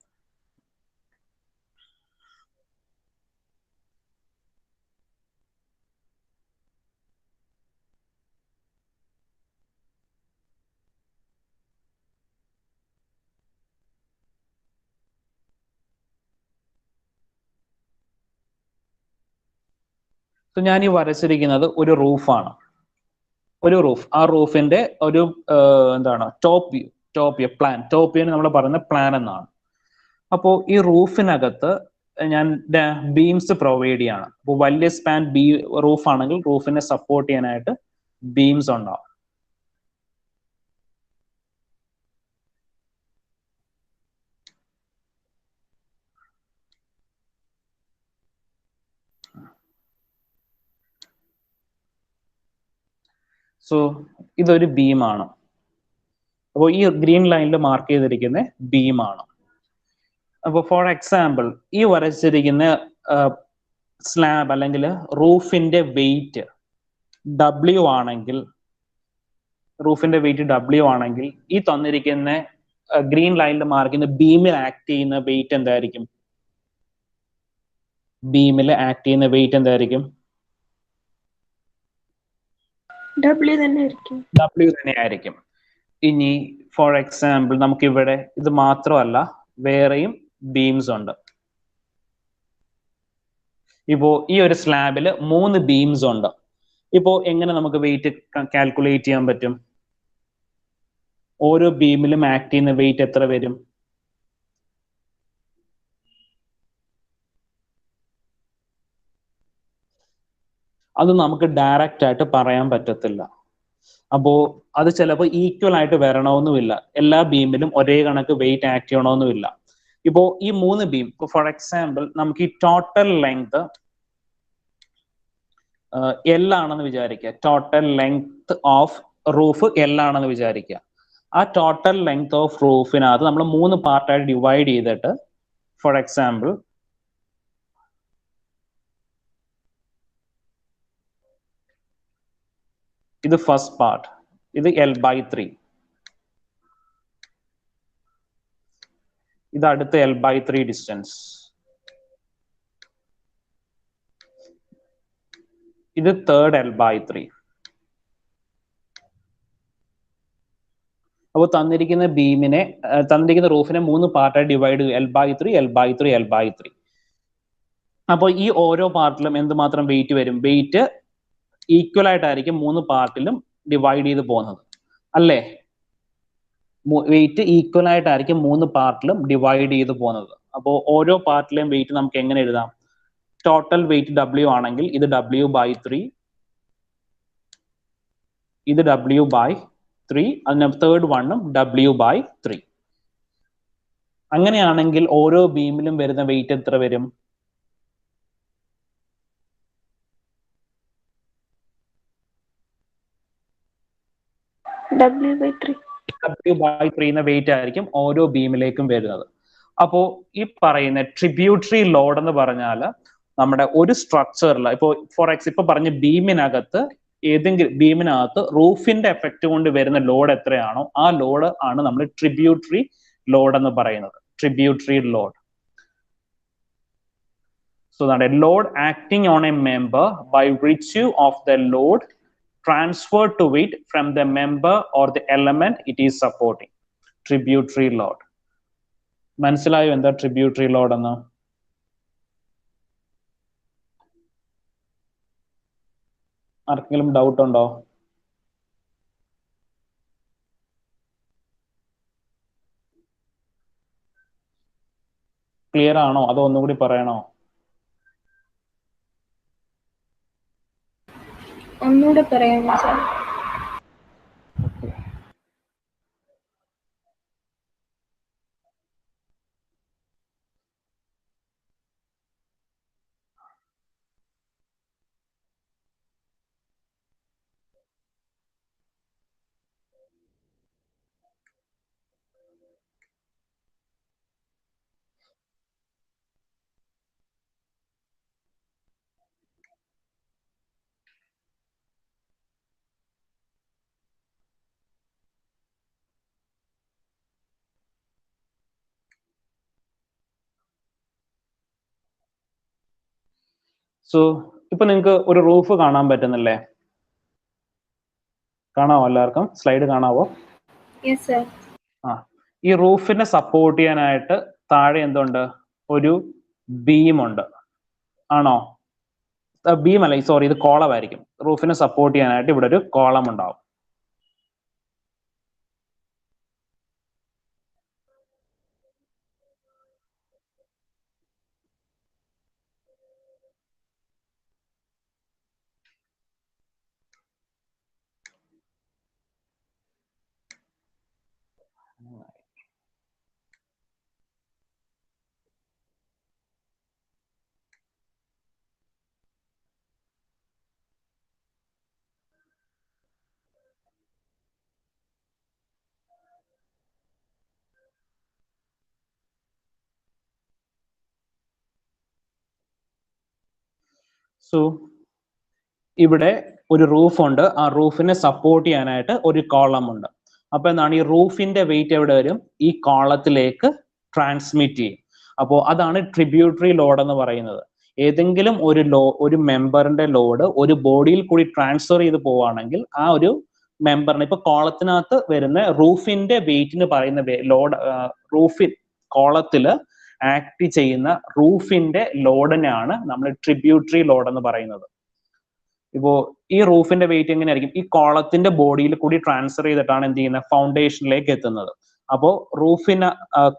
സോ ഞാൻ ഈ വരച്ചിരിക്കുന്നത് ഒരു റൂഫാണ്. ഒരു റൂഫ്. ആ റൂഫിന്റെ ഒരു എന്താണ് top view plan. Top view നമ്മൾ പറയുന്ന പ്ലാൻ എന്നാണ്. അപ്പോൾ ഈ റൂഫിനകത്ത് ഞാൻ ബീംസ് പ്രൊവൈഡ് ചെയ്യാണ്. അപ്പോൾ വലിയ സ്പാൻ റൂഫ് ആണെങ്കിൽ റൂഫിനെ സപ്പോർട്ട് ചെയ്യാനായിട്ട് ബീംസ് ഉണ്ടാവും. സോ ഇതൊരു ബീമാണ്. അപ്പോൾ ഈ ഗ്രീൻ ലൈനിൽ മാർക്ക് ചെയ്തിരിക്കുന്ന ബീമാണ്. അപ്പോൾ ഫോർ എക്സാമ്പിൾ ഈ വരച്ചിരിക്കുന്ന സ്ലാബ് അല്ലെങ്കിൽ റൂഫിന്റെ വെയിറ്റ് W ആണെങ്കിൽ, ഈ തന്നിരിക്കുന്ന ഗ്രീൻ ലൈനിൽ മാർക്ക് ചെയ്യുന്ന ബീമിൽ ആക്ട് ചെയ്യുന്ന വെയിറ്റ് എന്തായിരിക്കും? W തന്നെ ആയിരിക്കും. ഇനി ഫോർ എക്സാമ്പിൾ നമുക്കിവിടെ ഇത് മാത്രമല്ല വേറെയും ബീംസ് ഉണ്ട്. ഇപ്പോ ഈ ഒരു സ്ലാബിൽ 3 ബീംസ് ഉണ്ട്. ഇപ്പോ എങ്ങനെ നമുക്ക് വെയിറ്റ് കാൽക്കുലേറ്റ് ചെയ്യാൻ പറ്റും? ഓരോ ബീമിലും ആക്ട് ചെയ്യുന്ന വെയിറ്റ് എത്ര വരും? അത് നമുക്ക് ഡയറക്റ്റ് ആയിട്ട് പറയാൻ പറ്റത്തില്ല. അപ്പോ അത് ചിലപ്പോൾ ഈക്വൽ ആയിട്ട് വരണമെന്നുമില്ല. എല്ലാ ബീമിലും ഒരേ കണക്ക് വെയിറ്റ് ആക്ട് ചെയ്യണമെന്നുമില്ല. ഇപ്പോ ഈ 3 ബീം, ഫോർ എക്സാമ്പിൾ നമുക്ക് ഈ ടോട്ടൽ ലെങ്ത് L ആണെന്ന് വിചാരിക്കുക. Total length of roof L ആണെന്ന് വിചാരിക്കുക. ആ ടോട്ടൽ ലെങ്ത് ഓഫ് റൂഫിനകത്ത് നമ്മൾ 3 പാർട്ടായിട്ട് ഡിവൈഡ് ചെയ്തിട്ട്, ഫോർ എക്സാമ്പിൾ ഇത് ഫസ്റ്റ് പാർട്ട്, ഇത് L/3, ഇത് അടുത്ത L/3 ഡിസ്റ്റൻസ്, ഇത് തേർഡ് L/3. അപ്പോൾ തന്നിരിക്കുന്ന ബീമിനെ, തന്നിരിക്കുന്ന റൂഫിനെ 3 പാർട്ടായി ഡിവൈഡ് ചെയ്യും, L/3, L/3, L/3. അപ്പോൾ ഈ ഓരോ പാർട്ടിലും എന്തുമാത്രം വെയിറ്റ് വരും? വെയിറ്റ് ഈക്വൽ ആയിട്ടായിരിക്കും 3 പാർട്ടിലും ഡിവൈഡ് ചെയ്ത് പോകുന്നത്, അല്ലേ? വെയിറ്റ് ഈക്വൽ ആയിട്ടായിരിക്കും 3 പാർട്ടിലും ഡിവൈഡ് ചെയ്ത് പോകുന്നത്. അപ്പോൾ ഓരോ പാർട്ടിലെയും വെയിറ്റ് നമുക്ക് എങ്ങനെ എഴുതാം? ടോട്ടൽ വെയിറ്റ് W ആണെങ്കിൽ ഇത് W/3, ഇത് W/3, അതിന് തേർഡ് വണ്ണും W/3. അങ്ങനെയാണെങ്കിൽ ഓരോ ബീമിലും വരുന്ന വെയിറ്റ് എത്ര വരും? W/3 എന്ന വെയിറ്റ് ആയിരിക്കും ഓരോ ബീമിലേക്കും വരുന്നത്. അപ്പോ ഈ പറയുന്ന ട്രിബ്യൂട്ടറി ലോഡ് എന്ന് പറഞ്ഞാൽ നമ്മുടെ ഒരു സ്ട്രക്ചറിൽ, ഇപ്പൊ പറഞ്ഞ ബീമിനകത്ത്, ഏതെങ്കിലും ബീമിനകത്ത് റൂഫിന്റെ എഫക്റ്റ് കൊണ്ട് വരുന്ന ലോഡ് എത്രയാണോ ആ ലോഡ് ആണ് നമ്മൾ ട്രിബ്യൂട്ടറി ലോഡ് എന്ന് പറയുന്നത്. Tributary load. So that a load acting on a member by virtue of the load transferred to it from the member or the element it is supporting. Tributary load. മനസ്സിലായോ എന്താ tributary load എന്ന്? ആർക്കെങ്കിലും doubt ഉണ്ടോ? Clear ആണോ? അതോ ഒന്നുകൂടി പറയണോ? ഒന്നുകൂടെ പറയാമോ സാർ? സോ ഇപ്പൊ നിങ്ങൾക്ക് ഒരു റൂഫ് കാണാൻ പറ്റുന്നില്ലേ? കാണാവോ? എല്ലാവർക്കും സ്ലൈഡ് കാണാവോ? Yes sir. ഈ റൂഫിനെ സപ്പോർട്ട് ചെയ്യാനായിട്ട് താഴെ എന്തുണ്ട്? ഒരു ബീം ഉണ്ട്, ആണോ? ബീം അല്ല, സോറി, ഇത് കോളം ആയിരിക്കും. റൂഫിനെ സപ്പോർട്ട് ചെയ്യാനായിട്ട് ഇവിടെ ഒരു കോളം ഉണ്ടാവും. സോ ഇവിടെ ഒരു റൂഫ് ഉണ്ട്, ആ റൂഫിനെ സപ്പോർട്ട് ചെയ്യാനായിട്ട് ഒരു കോളം ഉണ്ട്. അപ്പൊ എന്താണ്? ഈ റൂഫിന്റെ വെയിറ്റ് എവിടെ വരും? ഈ കോളത്തിലേക്ക് ട്രാൻസ്മിറ്റ് ചെയ്യും. അപ്പോൾ അതാണ് ട്രിബ്യൂട്ടറി ലോഡ് എന്ന് പറയുന്നത്. ഏതെങ്കിലും ഒരു മെമ്പറിന്റെ ലോഡ് ഒരു ബോഡിയിൽ കൂടി ട്രാൻസ്ഫർ ചെയ്ത് പോവുകയാണെങ്കിൽ ആ ഒരു മെമ്പറിന്, ഇപ്പൊ കോളത്തിനകത്ത് വരുന്ന റൂഫിന്റെ വെയിറ്റിന് പറയുന്ന ലോഡ്, കോളത്തില് ആക്ട് ചെയ്യുന്ന റൂഫിന്റെ ലോഡിനെയാണ് നമ്മൾ ട്രിബ്യൂട്ടറി ലോഡ് എന്ന് പറയുന്നത്. ഇപ്പോ ഈ റൂഫിന്റെ വെയിറ്റ് എങ്ങനെയായിരിക്കും? ഈ കോളത്തിന്റെ ബോഡിയിൽ കൂടി ട്രാൻസ്ഫർ ചെയ്തിട്ടാണ് എന്ത് ചെയ്യുന്നത്? ഫൗണ്ടേഷനിലേക്ക് എത്തുന്നത്. അപ്പോ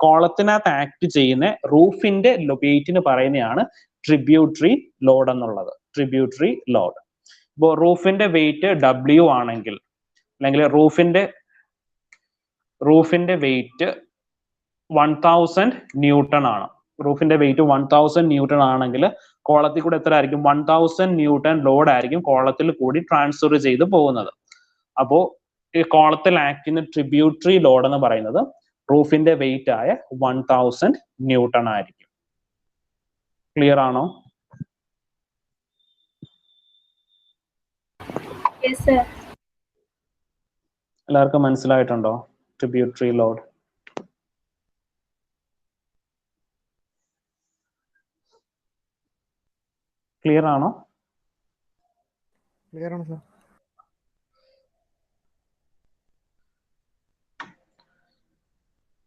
കോളത്തിനകത്ത് ആക്ട് ചെയ്യുന്ന റൂഫിന്റെ വെയിറ്റിന് പറയുന്നതാണ് ട്രിബ്യൂട്ടറി ലോഡ് എന്നുള്ളത്. Tributary load. ഇപ്പോ റൂഫിന്റെ വെയിറ്റ് W ആണെങ്കിൽ, അല്ലെങ്കിൽ റൂഫിന്റെ വെയിറ്റ് 1000 ന്യൂട്ടൺ ആണ്. റൂഫിന്റെ വെയിറ്റ് 1000 ന്യൂട്ടൺ ആണെങ്കിൽ കോളത്തിൽ കൂടെ എത്ര ആയിരിക്കും? 1000 ന്യൂട്ടൺ ലോഡ് ആയിരിക്കും കോളത്തിൽ കൂടി ട്രാൻസ്ഫർ ചെയ്ത് പോകുന്നത്. അപ്പോ ഈ കോളത്തിൽ ആക്ട് ചെയ്യുന്ന ട്രിബ്യൂട്ടറി ലോഡ് എന്ന് പറയുന്നത് റൂഫിന്റെ വെയിറ്റ് ആയ 1000 ന്യൂട്ടൺ ആയിരിക്കും. ക്ലിയർ ആണോ? Yes, sir. എല്ലാവർക്കും മനസ്സിലായിട്ടുണ്ടോ ട്രിബ്യൂട്ടറി ലോഡ്? ക്ലിയർ ആണോ? ക്ലിയർ ആണ് സർ.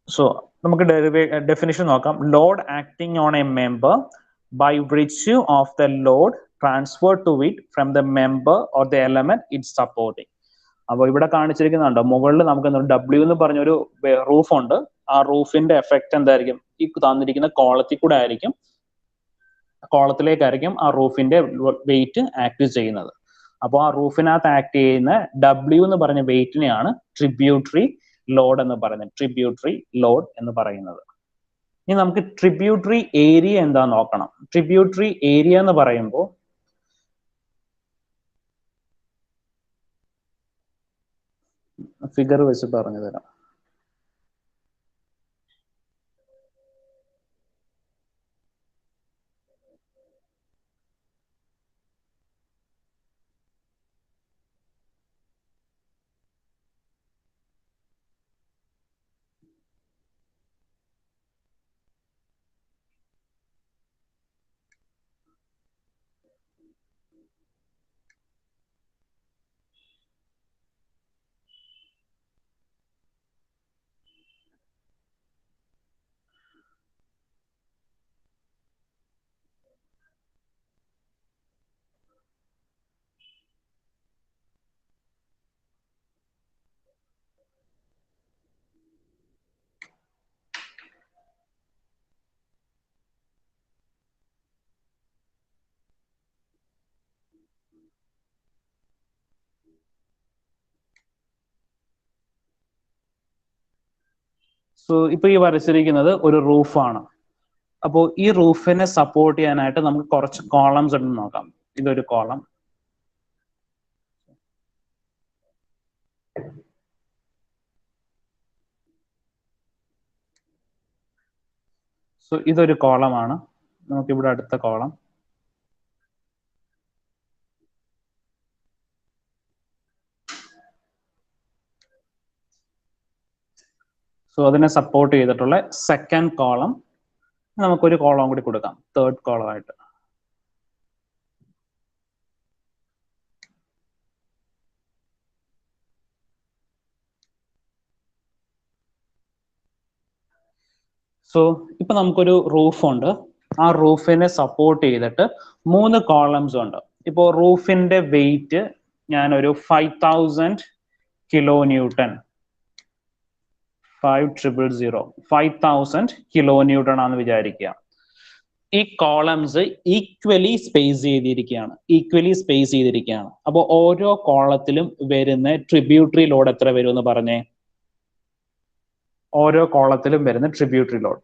സോ നമുക്ക് ഡെഫിനിഷൻ നോക്കാം. Load acting on a member by virtue of the load transfer to it from the member or the element it supporting. അപ്പോൾ ഇവിടെ കാണിച്ചിരിക്കുന്നുണ്ടോ, മുകളിൽ നമുക്ക് W എന്ന് പറഞ്ഞൊരു റൂഫ് ഉണ്ട്. ആ റൂഫിന്റെ എഫക്റ്റ് എന്തായിരിക്കും? ഈ തന്നിരിക്കുന്ന കോളത്തിലേക്കായിരിക്കും ആ റൂഫിന്റെ വെയിറ്റ് ആക്ട് ചെയ്യുന്നത്. അപ്പോൾ ആ റൂഫിനകത്ത് ആക്ട് ചെയ്യുന്ന W എന്ന് പറഞ്ഞ വെയിറ്റിനെയാണ് ട്രിബ്യൂട്ടറി ലോഡ് എന്ന് പറയുന്നത്. ട്രിബ്യൂട്ടറി ലോഡ് എന്ന് പറയുന്നത്. ഇനി നമുക്ക് ട്രിബ്യൂട്ടറി ഏരിയ എന്താ നോക്കണം. ട്രിബ്യൂട്ടറി ഏരിയ എന്ന് പറയുമ്പോൾ ഫിഗർ വെച്ച് പറഞ്ഞു തരാം. സോ ഇപ്പൊ ഈ വരച്ചിരിക്കുന്നത് ഒരു റൂഫാണ്. അപ്പോൾ ഈ റൂഫിനെ സപ്പോർട്ട് ചെയ്യാനായിട്ട് നമുക്ക് കുറച്ച് കോളംസ് ഉണ്ടെന്ന് നോക്കാം. ഇതൊരു കോളം, സോ ഇതൊരു കോളമാണ്. നമുക്കിവിടെ അടുത്ത കോളം, സോ അതിനെ സപ്പോർട്ട് ചെയ്തിട്ടുള്ള സെക്കൻഡ് കോളം. നമുക്കൊരു കോളം കൂടി കൊടുക്കാം, തേർഡ് കോളം ആയിട്ട്. സോ ഇപ്പൊ നമുക്കൊരു റൂഫ് ഉണ്ട്. ആ റൂഫിനെ സപ്പോർട്ട് ചെയ്തിട്ട് 3 കോളംസ് ഉണ്ട്. ഇപ്പോ റൂഫിന്റെ വെയിറ്റ് ഞാനൊരു 5000 കിലോ ന്യൂട്ടൺ, 5000 കിലോ ന്യൂട്ടൺ ആണെന്ന് വിചാരിക്കുക. ഈ കോളംസ് ഈക്വലി സ്പേസ് ചെയ്തിരിക്കുകയാണ്. അപ്പോൾ ഓരോ കോളത്തിലും വരുന്ന ട്രിബ്യൂട്ടറി ലോഡ് എത്ര വരും എന്ന് പറഞ്ഞേ? ഓരോ കോളത്തിലും വരുന്ന ട്രിബ്യൂട്ടറി ലോഡ്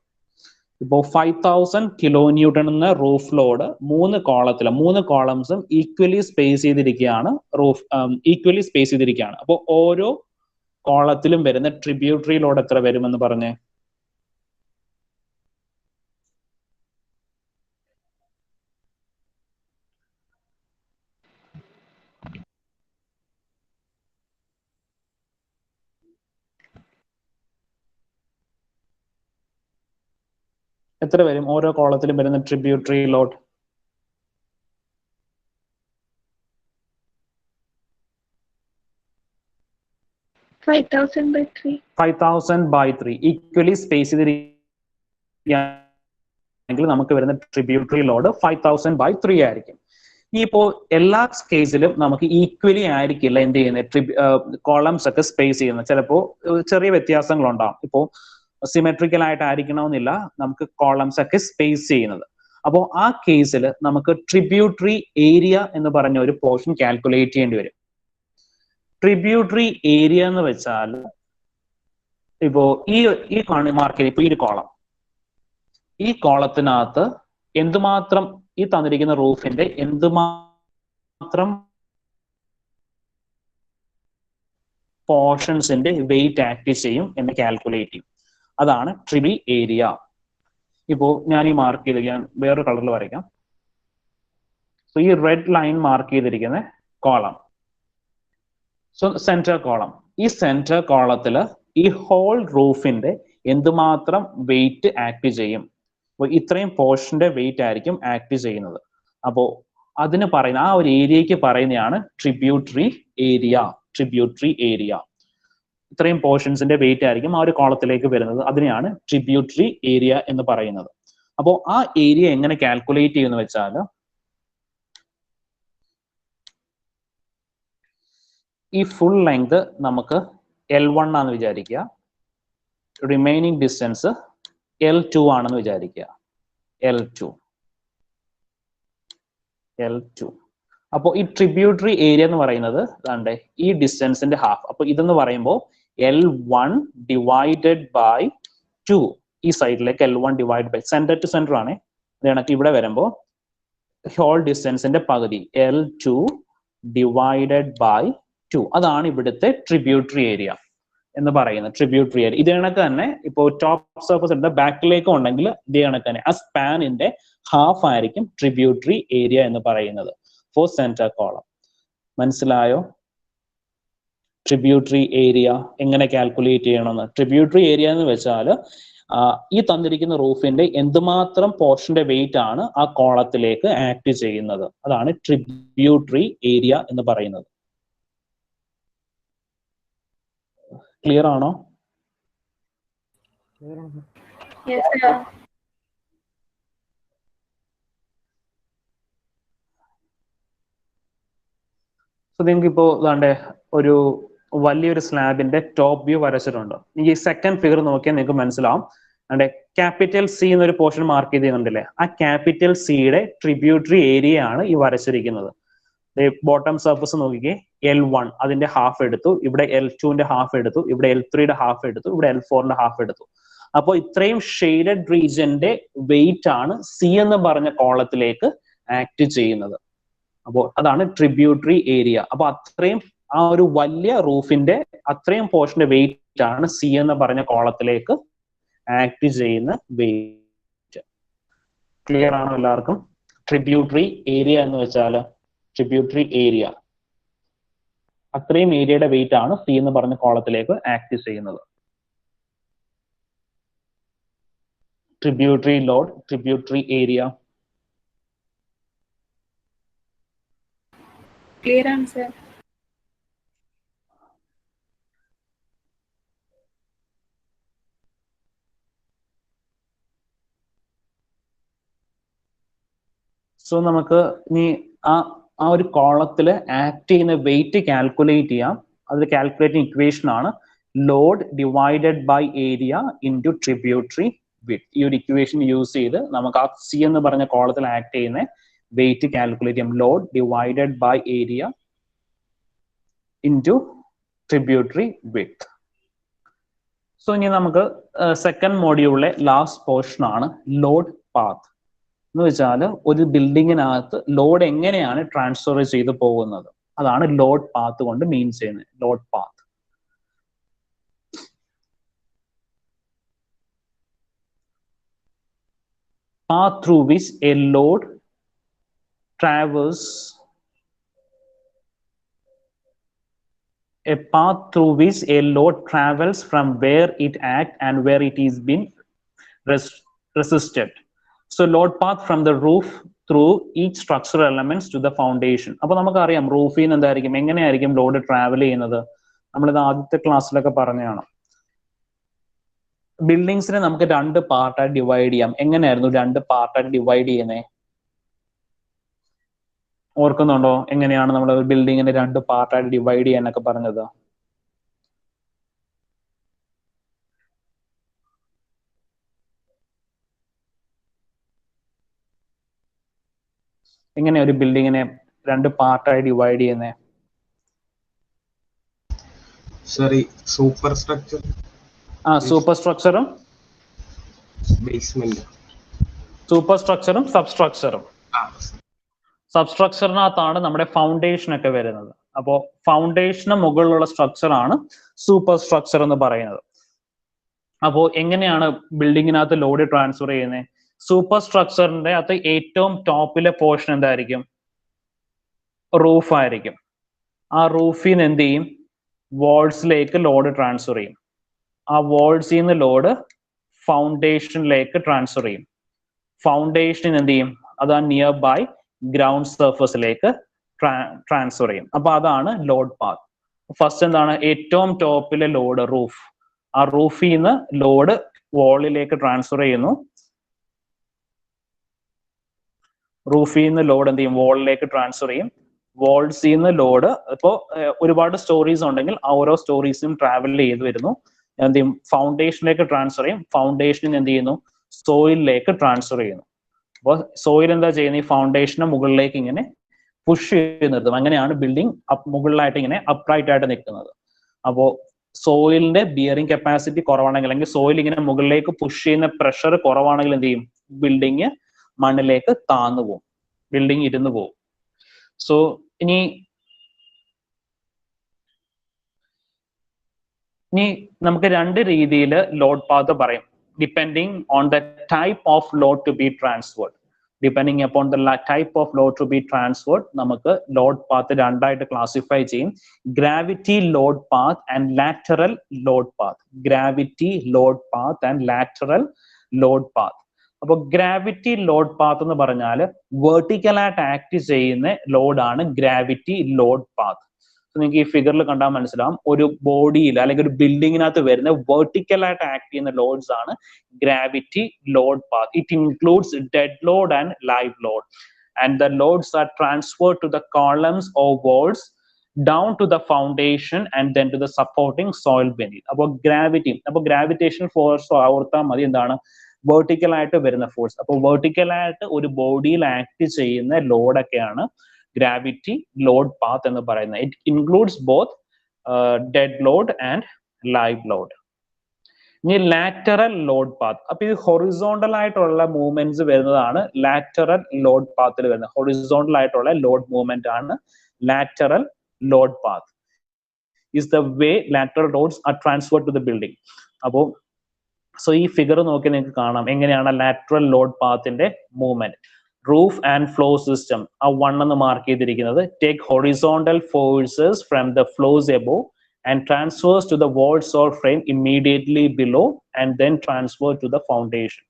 ഇപ്പോൾ 5000 കിലോ ന്യൂട്ടൺ എന്ന റൂഫ് ലോഡ് 3 കോളംസും ഈക്വലി സ്പേസ് ചെയ്തിരിക്കുകയാണ്. അപ്പോൾ ഓരോ കോളത്തിലും വരുന്ന ട്രിബ്യൂട്ടറി ലോഡ് എത്ര വരുമെന്ന് പറഞ്ഞേ? എത്ര വരും ഓരോ കോളത്തിലും വരുന്ന ട്രിബ്യൂട്ടറി ലോഡ്? 5000/3 ഈക്വലി സ്പേസ് ചെയ്തിരിക്കുകയാണെങ്കിൽ നമുക്ക് വരുന്ന ട്രിബ്യൂട്ടറി ലോഡ് 5000/3 ആയിരിക്കും. ഇപ്പോ എല്ലാ കേസിലും നമുക്ക് ഈക്വലി ആയിരിക്കില്ല എന്ത് ചെയ്യുന്നത് കോളംസ് ഒക്കെ സ്പേസ് ചെയ്യുന്നത്. ചിലപ്പോൾ ചെറിയ വ്യത്യാസങ്ങൾ ഉണ്ടാവും. ഇപ്പോ സിമെട്രിക്കൽ ആയിട്ടായിരിക്കണമെന്നില്ല നമുക്ക് കോളംസ് ഒക്കെ സ്പേസ് ചെയ്യുന്നത്. അപ്പോൾ ആ കേസിൽ നമുക്ക് ട്രിബ്യൂട്ടറി ഏരിയ എന്ന് പറഞ്ഞ ഒരു പോർഷൻ കാൽക്കുലേറ്റ് ചെയ്യേണ്ടി വരും. ട്രിബ്യൂട്ടറി ഏരിയ എന്ന് വെച്ചാൽ ഇപ്പോ ഈ മാർക്ക് ചെയ്ത് ഇപ്പൊ ഈ ഒരു കോളം, ഈ കോളത്തിനകത്ത് എന്തുമാത്രം ഈ തന്നിരിക്കുന്ന റൂഫിന്റെ എന്തുമാത്രം പോർഷൻസിന്റെ വെയിറ്റ് ആക്ട് ചെയ്യും എന്ന് കാൽക്കുലേറ്റ് ചെയ്യും. അതാണ് ട്രിബിൾ ഏരിയ. ഇപ്പോ ഞാൻ ഈ മാർക്ക് ചെയ്ത് ഞാൻ വേറൊരു കളറിൽ വരയ്ക്കാം. സോ ഈ റെഡ് ലൈൻ മാർക്ക് ചെയ്തിരിക്കുന്ന കോളം, സോ സെന്റർ കോളം. ഈ സെന്റർ കോളത്തില് ഈ ഹോൾ റൂഫിന്റെ എന്തുമാത്രം വെയിറ്റ് ആക്ട് ചെയ്യും, അപ്പോൾ ഇത്രയും പോർഷന്റെ വെയിറ്റ് ആയിരിക്കും ആക്ട് ചെയ്യുന്നത്. അപ്പോൾ അതിന് പറയുന്ന ആ ഒരു ഏരിയക്ക് പറയുന്നതാണ് ട്രിബ്യൂട്ടറി ഏരിയ. ട്രിബ്യൂട്ടറി ഏരിയ ഇത്രയും പോർഷൻസിന്റെ വെയിറ്റ് ആയിരിക്കും ആ ഒരു കോളത്തിലേക്ക് വരുന്നത്. അതിനെയാണ് ട്രിബ്യൂട്ടറി ഏരിയ എന്ന് പറയുന്നത്. അപ്പോൾ ആ ഏരിയ എങ്ങനെ കാൽക്കുലേറ്റ് ചെയ്യുമെന്ന് വെച്ചാൽ, ഈ ഫുൾ ലെങ്ത് നമുക്ക് L1 ആണെന്ന് വിചാരിക്കുക, റിമൈനിങ് ഡിസ്റ്റൻസ് L2 ആണെന്ന് വിചാരിക്കുക. L2. അപ്പോൾ ഈ ട്രിബ്യൂട്ടറി ഏരിയ എന്ന് പറയുന്നത് ദാണ്ടെ ഈ ഡിസ്റ്റൻസിന്റെ ഹാഫ്. അപ്പൊ ഇതെന്ന് പറയുമ്പോൾ L1 ഡിവൈഡഡ് ബൈ 2. ഈ സൈഡിലേക്ക് L1 divide by centre to centre ആണ്. അത് കണക്ക് ഇവിടെ വരുമ്പോൾ ഹോൾ ഡിസ്റ്റൻസിന്റെ പകുതി L2 ഡിവൈഡഡ് ബൈ 2. അതാണ് ഇവിടുത്തെ ട്രിബ്യൂട്ടറി ഏരിയ എന്ന് പറയുന്നത്. ട്രിബ്യൂട്ടറി ഏരിയ ഇത് കണക്ക് തന്നെ ഇപ്പോ ടോപ്പ് സർഫസ് എടുത്ത ബാക്കിലേക്കും ഉണ്ടെങ്കിൽ ഇതേ കണക്ക് തന്നെ ആ സ്പാനിന്റെ ഹാഫ് ആയിരിക്കും ട്രിബ്യൂട്ടറി ഏരിയ എന്ന് പറയുന്നത് ഫോർ സെന്റർ കോളം. മനസ്സിലായോ? ട്രിബ്യൂട്ടറി ഏരിയ എങ്ങനെ കാൽക്കുലേറ്റ് ചെയ്യണമെന്ന്. ട്രിബ്യൂട്ടറി ഏരിയ എന്ന് വെച്ചാൽ ഈ തന്നിരിക്കുന്ന റൂഫിന്റെ എന്തുമാത്രം പോർഷന്റെ വെയിറ്റ് ആണ് ആ കോളത്തിലേക്ക് ആക്ട് ചെയ്യുന്നത്. അതാണ് ട്രിബ്യൂട്ടറി ഏരിയ എന്ന് പറയുന്നത്. ക്ലിയർ ആണോ? Yes, sir. സോ നിങ്ങൾക്ക് ഇപ്പോ ദാണ്ടെ ഒരു വലിയൊരു സ്ലാബിന്റെ ടോപ്പ് വ്യൂ വരച്ചിട്ടുണ്ട്. ഈ സെക്കൻഡ് ഫിഗർ നോക്കിയാൽ നിങ്ങൾക്ക് മനസ്സിലാവും. അതെ, ക്യാപിറ്റൽ സി എന്നൊരു പോർഷൻ മാർക്ക് ചെയ്തിട്ടുണ്ടല്ലേ, ആ ക്യാപിറ്റൽ സിയുടെ ട്രിബ്യൂട്ടറി ഏരിയ ആണ് ഈ വരച്ചിരിക്കുന്നത്. ബോട്ടം സർഫസ് നോക്കിക്കേ, L1 അതിന്റെ ഹാഫ് എടുത്തു, ഇവിടെ L2ന്റെ ഹാഫ് എടുത്തു, ഇവിടെ L3യുടെ ഹാഫ് എടുത്തു, ഇവിടെ L4ന്റെ ഹാഫ് എടുത്തു. അപ്പോൾ ഇത്രയും ഷെയ്ഡഡ് റീജിയന്റെ വെയിറ്റ് ആണ് സി എന്ന് പറഞ്ഞ കോളത്തിലേക്ക് ആക്ട് ചെയ്യുന്നത്. അപ്പോൾ അതാണ് ട്രിബ്യൂട്ടറി ഏരിയ. അപ്പൊ അത്രയും ആ ഒരു വലിയ റൂഫിന്റെ അത്രയും പോർഷന്റെ വെയിറ്റ് ആണ് സി എന്ന് പറഞ്ഞ കോളത്തിലേക്ക് ആക്ട് ചെയ്യുന്ന വെയിറ്റ്. ക്ലിയർ ആണോ എല്ലാവർക്കും? ട്രിബ്യൂട്ടറി ഏരിയ എന്ന് വെച്ചാൽ ട്രിബ്യൂട്ടറി ഏരിയ അത്രയും ഏരിയയുടെ വെയിറ്റ് ആണ് സി എന്ന് പറഞ്ഞ കോളത്തിലേക്ക് ആക്ട് ചെയ്യുന്നത്. Tributary load, tributary area. Clear answer. So നമുക്ക് ഇനി ആ ഒരു കോളത്തിൽ ആക്ട് ചെയ്യുന്ന വെയിറ്റ് കാൽക്കുലേറ്റ് ചെയ്യാം. അത് കാൽക്കുലേറ്റിംഗ് ഇക്വേഷൻ ആണ് load divided by area into tributary width. ഈ ഒരു ഇക്വേഷൻ യൂസ് ചെയ്ത് നമുക്ക് ആ സി എന്ന് പറഞ്ഞ കോളത്തിൽ ആക്ട് ചെയ്യുന്ന വെയിറ്റ് കാൽക്കുലേറ്റ് ചെയ്യാം. Load divided by area into tributary width. So ഇനി നമുക്ക് സെക്കൻഡ് മോഡ്യൂളിലെ ലാസ്റ്റ് പോർഷൻ ആണ് ലോഡ് പാത്ത്. എന്ന് വെച്ചാൽ ഒരു ബിൽഡിങ്ങിനകത്ത് ലോഡ് എങ്ങനെയാണ് ട്രാൻസ്ഫർ ചെയ്ത് പോകുന്നത്, അതാണ് ലോഡ് പാത്ത് കൊണ്ട് മീൻ ചെയ്യുന്നത്. Load path path through which a load travels, a path through which a load travels from where it acts and where it is being resisted. So load path from the roof through each structural elements to the foundation. അപ്പോൾ നമുക്കറിയാം റൂഫിൽ നിന്ന് എന്തായിരിക്കും, എങ്ങനെയായിരിക്കും load travel ചെയ്യുന്നത്. നമ്മളിത് ആദ്യത്തെ ക്ലാസ്സിലൊക്കെ പറഞ്ഞതാണ്. ബിൽഡിങ്സിനെ നമുക്ക് രണ്ട് പാർട്ടായിട്ട് ഡിവൈഡ് ചെയ്യാം. എങ്ങനെയായിരുന്നു രണ്ട് പാർട്ടായിട്ട് ഡിവൈഡ് ചെയ്യുന്നത്? ഓർക്കുന്നുണ്ടോ എങ്ങനെയാണ് നമ്മൾ ബിൽഡിങ്ങിനെ 2 പാർട്ടായിട്ട് ഡിവൈഡ് ചെയ്യാനൊക്കെ പറഞ്ഞത്? എങ്ങനെയാ ഒരു ബിൽഡിങ്ങിനെ 2 പാർട്ടായി ഡിവൈഡ് ചെയ്യുന്നത്? Sorry, super structure. സൂപ്പർ സ്ട്രക്ചറും ബേസ്മെന്റ്. സൂപ്പർ സ്ട്രക്ചറും സബ്സ്ട്രക്ചറും. സബ്സ്ട്രക്ചറിനകത്താണ് നമ്മുടെ ഫൗണ്ടേഷൻ ഒക്കെ വരുന്നത്. അപ്പോൾ ഫൗണ്ടേഷന് മുകളിലുള്ള സ്ട്രക്ചർ ആണ് സൂപ്പർ സ്ട്രക്ചർ എന്ന് പറയുന്നത്. അപ്പോൾ എങ്ങനെയാണ് ബിൽഡിങ്ങിനകത്ത് ലോഡ് ട്രാൻസ്ഫർ ചെയ്യുന്നത്? സൂപ്പർ സ്ട്രക്ചറിന്റെ അകത്ത് ഏറ്റവും ടോപ്പിലെ പോർഷൻ എന്തായിരിക്കും? റൂഫ് ആയിരിക്കും. ആ റൂഫിൽ നിന്ന് എന്ത് ചെയ്യും? വാൾസിലേക്ക് ലോഡ് ട്രാൻസ്ഫർ ചെയ്യും. ആ വാൾസിൽ നിന്ന് ലോഡ് ഫൗണ്ടേഷനിലേക്ക് ട്രാൻസ്ഫർ ചെയ്യും. ഫൗണ്ടേഷനിൽ എന്ത് ചെയ്യും? അത് ആ നിയർ ബൈ ഗ്രൗണ്ട് സർഫസിലേക്ക് ട്രാൻസ്ഫർ ചെയ്യും. അപ്പൊ അതാണ് ലോഡ് പാത്ത്. ഫസ്റ്റ് എന്താണ്? ഏറ്റവും ടോപ്പിലെ ലോഡ് റൂഫ്. ആ റൂഫിൽ നിന്ന് ലോഡ് വാളിലേക്ക് ട്രാൻസ്ഫർ ചെയ്യുന്നു. റൂഫിൽ നിന്ന് ലോഡ് എന്ത് ചെയ്യും? വാളിലേക്ക് ട്രാൻസ്ഫർ ചെയ്യും. വാൾസിൽ നിന്ന് ലോഡ്, ഇപ്പോൾ ഒരുപാട് സ്റ്റോറീസ് ഉണ്ടെങ്കിൽ ആ ഓരോ സ്റ്റോറീസും ട്രാവൽ ചെയ്ത് വരുന്നു. എന്ത് ചെയ്യും? ഫൗണ്ടേഷനിലേക്ക് ട്രാൻസ്ഫർ ചെയ്യും. ഫൗണ്ടേഷനിൽ എന്ത് ചെയ്യുന്നു? സോയിലിലേക്ക് ട്രാൻസ്ഫർ ചെയ്യുന്നു. അപ്പോൾ സോയിൽ എന്താ ചെയ്യുന്നത്? ഈ ഫൗണ്ടേഷന് മുകളിലേക്ക് ഇങ്ങനെ പുഷ് ചെയ്ത് നിർത്തും. അങ്ങനെയാണ് ബിൽഡിംഗ് മുകളിലായിട്ട് ഇങ്ങനെ അപ്രൈറ്റ് ആയിട്ട് നിൽക്കുന്നത്. അപ്പോൾ സോയിലിന്റെ ബിയറിംഗ് കപ്പാസിറ്റി കുറവാണെങ്കിൽ, അല്ലെങ്കിൽ സോയിൽ ഇങ്ങനെ മുകളിലേക്ക് പുഷ് ചെയ്യുന്ന പ്രഷർ കുറവാണെങ്കിൽ എന്ത് ചെയ്യും? ബിൽഡിങ് മണ്ണിലേക്ക് താന്നു പോകും, ബിൽഡിംഗ് ഇരുന്ന് പോകും. സോ ഇനി നമുക്ക് 2 രീതിയിൽ ലോഡ് പാത്ത് പറയും, depending on the type of load to be transferred. Depending upon the type of load to be transferred നമുക്ക് ലോഡ് പാത്ത് 2 ആയിട്ട് ക്ലാസിഫൈ ചെയ്യും. Gravity load path and lateral load path. Gravity load path and lateral load path. അപ്പോൾ gravity load path എന്ന് പറഞ്ഞാൽ വെർട്ടിക്കലായിട്ട് act ചെയ്യുന്ന ലോഡാണ് gravity load path. നിങ്ങൾക്ക് ഈ ഫിഗറിൽ കണ്ടാൽ മനസ്സിലാവും, ഒരു ബോഡിയിൽ അല്ലെങ്കിൽ ഒരു ബിൽഡിങ്ങിനകത്ത് വരുന്ന വെർട്ടിക്കലായിട്ട് ആക്ട് ചെയ്യുന്ന ലോഡ്സ് ആണ് gravity load path. It includes dead load and live load, and the loads are transferred to the columns or walls down to the foundation and then to the supporting soil beneath. അപ്പോൾ gravitation force ഓർത്താൽ മതി. എന്താണ്? Vertical ആയിട്ട് വരുന്ന force. അപ്പോൾ vertical ആയിട്ട് ഒരു ബോഡിയിൽ ആക്ട് ചെയ്യുന്ന ലോഡൊക്കെയാണ് ഗ്രാവിറ്റി ലോഡ് പാത്ത് എന്ന് പറയുന്നത്. It includes both dead load and live load. ഇനി ലാറ്ററൽ ലോഡ് പാത്ത്. അപ്പൊ ഇത് ഹൊറിസോണ്ടൽ ആയിട്ടുള്ള മൂവ്മെന്റ്സ് വരുന്നതാണ് ലാറ്ററൽ ലോഡ് പാത്തിൽ വരുന്നത്. ഹൊറിസോണ്ടൽ ആയിട്ടുള്ള ലോഡ് മൂവ്മെന്റ് ആണ് lateral load path. is the way lateral loads are transferred to the building. അപ്പോൾ so ഈ ഫിഗർ നോക്കി നിങ്ങൾക്ക് കാണാം എങ്ങനെയാണ് ലാറ്ററൽ ലോഡ് പാത്തിന്റെ movement. Roof and floor system, ആ 1 എന്ന് മാർക്ക് ചെയ്തിരിക്കുന്നത്, take horizontal forces from the floors above and transfers to the walls or frame immediately below and then transfer to the foundation.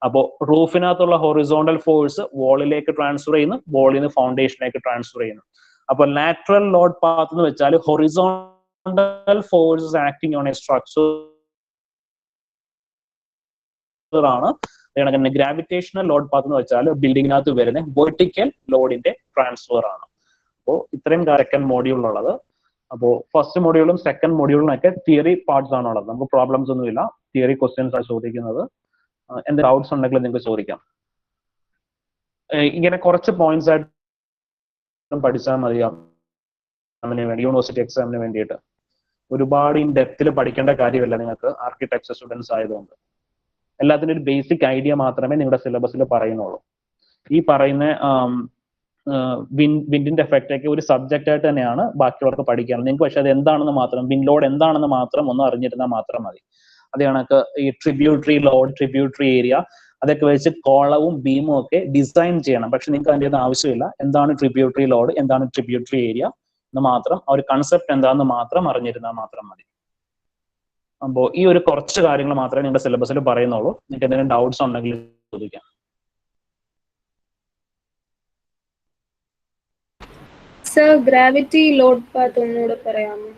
അപ്പോൾ റൂഫിനകത്തുള്ള horizontal force വാളിലേക്ക് transfer ചെയ്യുന്നു, വാളിൽ നിന്ന് ഫൗണ്ടേഷനിലേക്ക് transfer ചെയ്യുന്നു. അപ്പോൾ lateral load path എന്ന് വെച്ചാൽ horizontal forces acting on A structure ആണ്. Gravitational load path എന്ന് വെച്ചാൽ ബിൽഡിങ്ങിനകത്ത് വരുന്ന വെർട്ടിക്കൽ ലോഡിന്റെ ട്രാൻസ്ഫർ ആണ്. അപ്പോൾ ഇത്രയും സെക്കൻഡ് മോഡ്യൂളിലുള്ളത്. അപ്പോൾ ഫസ്റ്റ് മോഡ്യൂളും സെക്കൻഡ് മോഡ്യൂളിനൊക്കെ തിയറി പാർട്സ് ആണുള്ളത്. നമുക്ക് പ്രോബ്ലംസ് ഒന്നുമില്ല, തിയറി ക്വസ്റ്റ്യൻസ് ആണ് ചോദിക്കുന്നത്. എന്തെങ്കിലും ഡൗട്ട്സ് ഉണ്ടെങ്കിൽ നിങ്ങൾക്ക് ചോദിക്കാം. ഇങ്ങനെ കുറച്ച് പോയിന്റ്സ് ആയിട്ട് പഠിച്ചാൽ മതിയാവും വേണ്ടി, യൂണിവേഴ്സിറ്റി എക്സാമിന് വേണ്ടിയിട്ട്. ഒരുപാട് ഇൻ ഡെപ്തിൽ പഠിക്കേണ്ട കാര്യമില്ല നിങ്ങൾക്ക്, ആർക്കിടെക്ചർ സ്റ്റുഡൻസ് ആയതുകൊണ്ട്. എല്ലാത്തിനും ഒരു ബേസിക് ഐഡിയ മാത്രമേ നിങ്ങളുടെ സിലബസിൽ പറയുന്നുള്ളൂ. ഈ പറയുന്ന വിൻഡിന്റെ എഫക്റ്റ് ഒക്കെ ഒരു സബ്ജക്റ്റ് ആയിട്ട് തന്നെയാണ് ബാക്കിയുള്ളവർക്ക് പഠിക്കാനുള്ളത്. നിങ്ങൾക്ക് പക്ഷെ അത് എന്താണെന്ന് മാത്രം, വിൻഡ് ലോഡ് എന്താണെന്ന് മാത്രം ഒന്ന് അറിഞ്ഞിരുന്നാൽ മാത്രം മതി. അത് കണക്ക് ഈ ട്രിബ്യൂട്ടറി ലോഡ്, ട്രിബ്യൂട്ടറി ഏരിയ, അതൊക്കെ വെച്ച് കോളവും ബീമും ഒക്കെ ഡിസൈൻ ചെയ്യണം. പക്ഷെ നിങ്ങൾക്ക് അതിൻ്റെ ഒന്നും ആവശ്യമില്ല. എന്താണ് ട്രിബ്യൂട്ടറി ലോഡ്, എന്താണ് ട്രിബ്യൂട്ടറി ഏരിയ എന്ന് മാത്രം, ആ ഒരു കൺസെപ്റ്റ് എന്താണെന്ന് മാത്രം അറിഞ്ഞിരുന്നാൽ മാത്രം മതി. അപ്പോൾ ഈ ഒരു കുറച്ച് കാര്യങ്ങൾ മാത്രമേ നിങ്ങളുടെ സിലബസിൽ പറയുന്നുള്ളൂ. നിങ്ങൾക്ക് എന്തെങ്കിലും ഡൗട്ട്സ് ഉണ്ടെങ്കിൽ ചോദിക്കാം. സർ, ഗ്രാവിറ്റി ലോഡ് പാത്ത് ഒന്നുകൂടെ പറയാമോ?